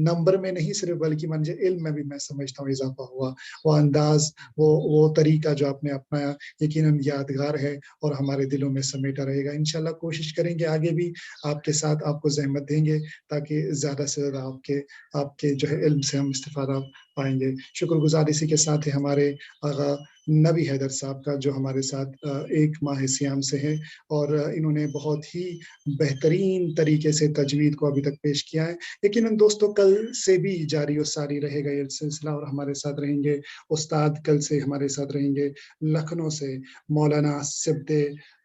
نمبر میں نہیں صرف بلکہ مان لیجیے علم میں بھی میں سمجھتا ہوں اضافہ ہوا. وہ انداز وہ طریقہ جو آپ نے اپنایا یقیناً یادگار ہے اور ہمارے دلوں میں سمیٹا رہے گا. انشاءاللہ کوشش کریں گے آگے بھی آپ کے ساتھ آپ کو زحمت دیں گے تاکہ زیادہ سے زیادہ آپ کے جو ہے علم سے ہم استفادہ پائیں گے. شکر گزار اسی کے ساتھ ہمارے آغا نبی حیدر صاحب کا جو ہمارے ساتھ ایک ماہ سیام سے ہے اور انہوں نے بہت ہی بہترین طریقے سے تجوید کو ابھی تک پیش کیا ہے. یقیناً دوستوں کل سے بھی جاری و ساری رہے گا یہ سلسلہ اور ہمارے ساتھ رہیں گے استاد. کل سے ہمارے ساتھ رہیں گے لکھنؤ سے مولانا سبت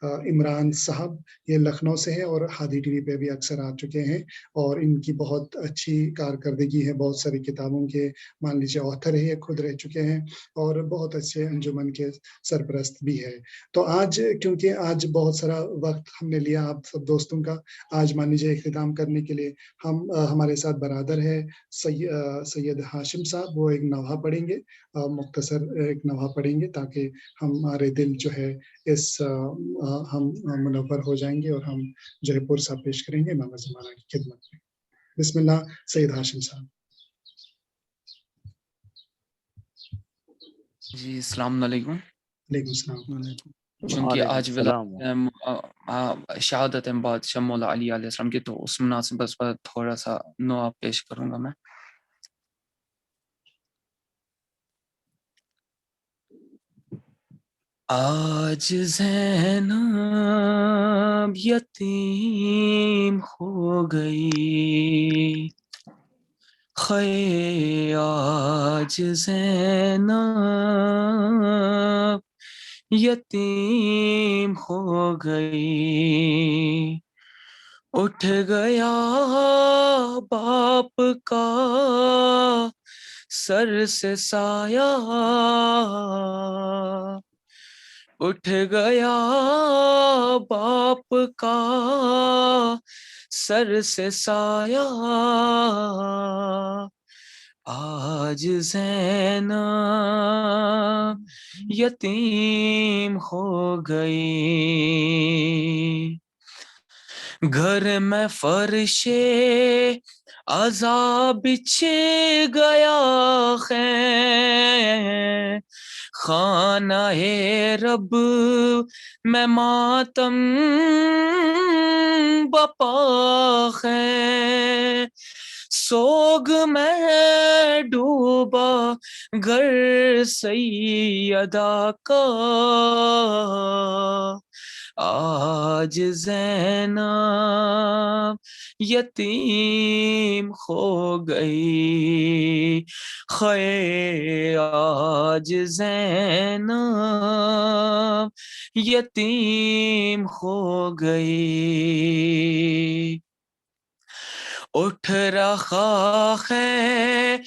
عمران صاحب. یہ لکھنؤ سے ہے اور ہادی ٹی وی پہ بھی اکثر آ چکے ہیں اور ان کی بہت اچھی کارکردگی ہے. بہت ساری کتابوں کے مان لیجیے آتھر ہے، خود رہ چکے ہیں اور بہت اچھے انجمن کے سرپرست بھی ہے. تو آج کیونکہ آج بہت سارا وقت ہم نے لیا آپ سب دوستوں کا، آج مان لیجیے اختتام کرنے کے لیے ہمارے ساتھ برادر ہے سید ہاشم صاحب. وہ ایک نوحہ پڑھیں گے، مختصر ایک نوحہ پڑھیں گے تاکہ ہمارے دل جو ہے ہم منور ہو جائیں گے اور ہم جو ہے پرسہ پیش کریں گے امام زمانہ کی خدمت میں. بسم اللہ سید ہاشم صاحب.
جی السلام علیکم.
وعلیکم السلام.
چونکہ
وعلیکم
آج
السلام.
شہادت بادشاہ مولا علی علیہ السلام کی، تو اس مناسبت پر تھوڑا سا نوحہ پیش کروں گا میں. آج زینب یتیم ہو گئی، آج زینب یتیم ہو گئی، اٹھ گیا باپ کا سر سے سایہ، اٹھ گیا باپ کا سر سے سایہ، آج زینب یتیم ہو گئی. گھر میں فرش عذاب بچھ گیا خانہ رب میں ماتم بپا ہے، سوگ میں ڈوبا گھر سیدہ کا، آج زینب یتیم ہو گئی، آج زینب یتیم ہو گئی. اٹھ رہا ہے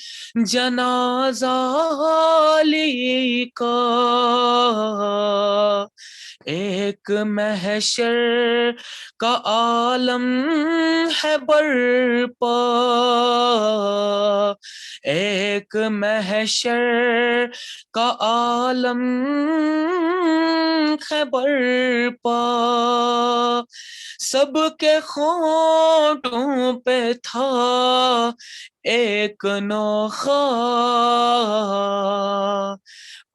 جنازہ علی کا، ایک محشر کا عالم ہے برپا، ایک محشر کا عالم ہے برپا، سب کے ہونٹوں پہ تھا ایک نوخہ،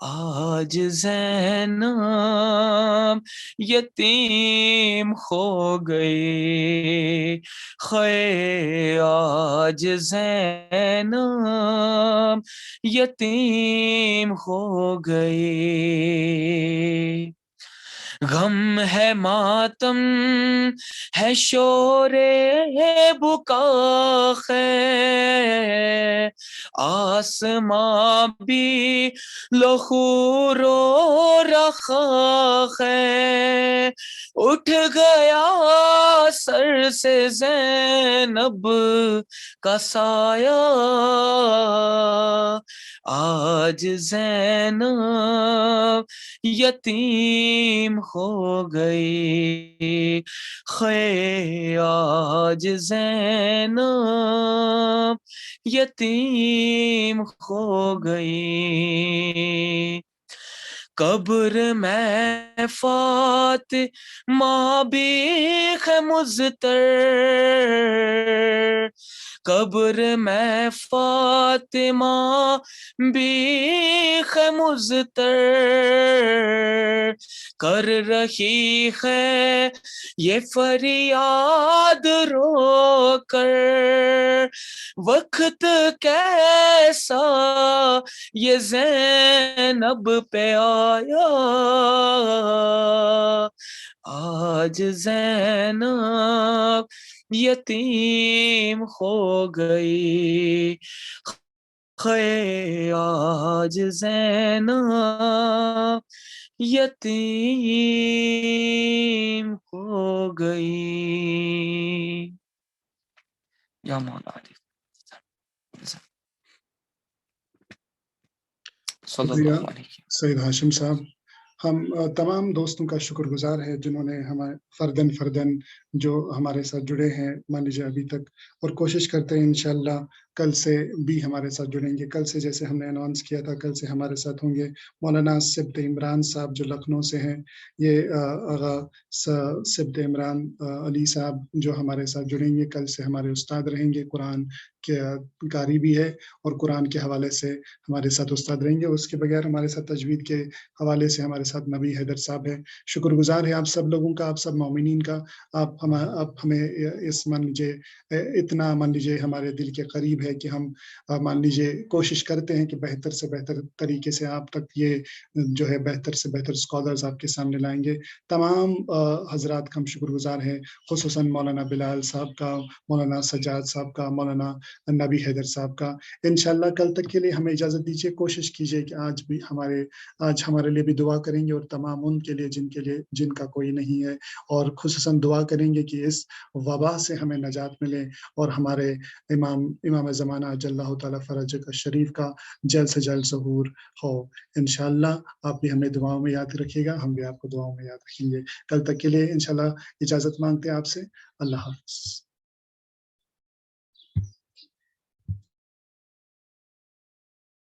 آج زینب یتیم ہو گئی، آج زینب یتیم ہو گئی. غم ہے ماتم ہے شور بکا ہے، آسمان بھی لہو رو رہا ہے، اٹھ گیا سر سے زینب کا سایہ، آج زینب یتیم ہو گئی، خے آج زینب یتیم ہو گئی، قبر میں فاطمہ بیخ مضطر، قبر میں فاطمہ بیخ مضطر، کر رہی ہے یہ فریاد رو کر، وقت کیسا یہ زینب پہ آیا، آج زینب یتیم ہو گئی، خے آج زینب یتیم ہو گئی۔ یا مولا علی صلی
شکریہ
اللہ علیہ وسلم۔
سید ہاشم صاحب، ہم تمام دوستوں کا شکر گزار ہے جنہوں نے ہمارے فردن جو ہمارے ساتھ جڑے ہیں مان لیجیے ابھی تک، اور کوشش کرتے ہیں انشاءاللہ کل سے بھی ہمارے ساتھ جڑیں گے۔ کل سے جیسے ہم نے اناؤنس کیا تھا کل سے ہمارے ساتھ ہوں گے مولانا سبت عمران صاحب جو لکھنؤ سے ہیں، یہ آغا سبت عمران علی صاحب جو ہمارے ساتھ جڑیں گے، کل سے ہمارے استاد رہیں گے، قرآن کے قاری بھی ہے اور قرآن کے حوالے سے ہمارے ساتھ استاد رہیں گے۔ اس کے بغیر ہمارے ساتھ تجوید کے حوالے سے ہمارے ساتھ نبی حیدر صاحب ہے۔ شکر گزار ہے آپ سب لوگوں کا، آپ سب مومنین کا، آپ ہمیں اس مان لیجیے اتنا مان لیجیے ہمارے دل کے قریب ہے کہ ہم مان لیجیے کوشش کرتے ہیں کہ بہتر سے بہتر طریقے سے آپ تک یہ جو ہے بہتر سے بہتر اسکالرز آپ کے سامنے لائیں گے۔ تمام حضرات کا ہم شکر گزار ہیں، خصوصاً مولانا بلال صاحب کا، مولانا سجاد صاحب کا، مولانا نبی حیدر صاحب کا۔ انشاءاللہ کل تک کے لیے ہمیں اجازت دیجیے، کوشش کیجیے کہ آج ہمارے لیے بھی دعا کریں گے، اور تمام ان کے لیے جن کا کوئی نہیں ہے، اور خصوصاً دعا کریں گے کہ اس وبا سے ہمیں نجات ملے، اور ہمارے امام زمانہ اجل اللہ تعالیٰ فرج کا شریف کا جلد سے جلد ظہور ہو۔ انشاءاللہ آپ بھی ہمیں دعاؤں میں یاد رکھیے گا، ہم بھی آپ کو دعاؤں میں یاد رکھیں گے۔ کل تک کے لیے انشاءاللہ اجازت مانگتے ہیں آپ سے۔ اللہ حافظ۔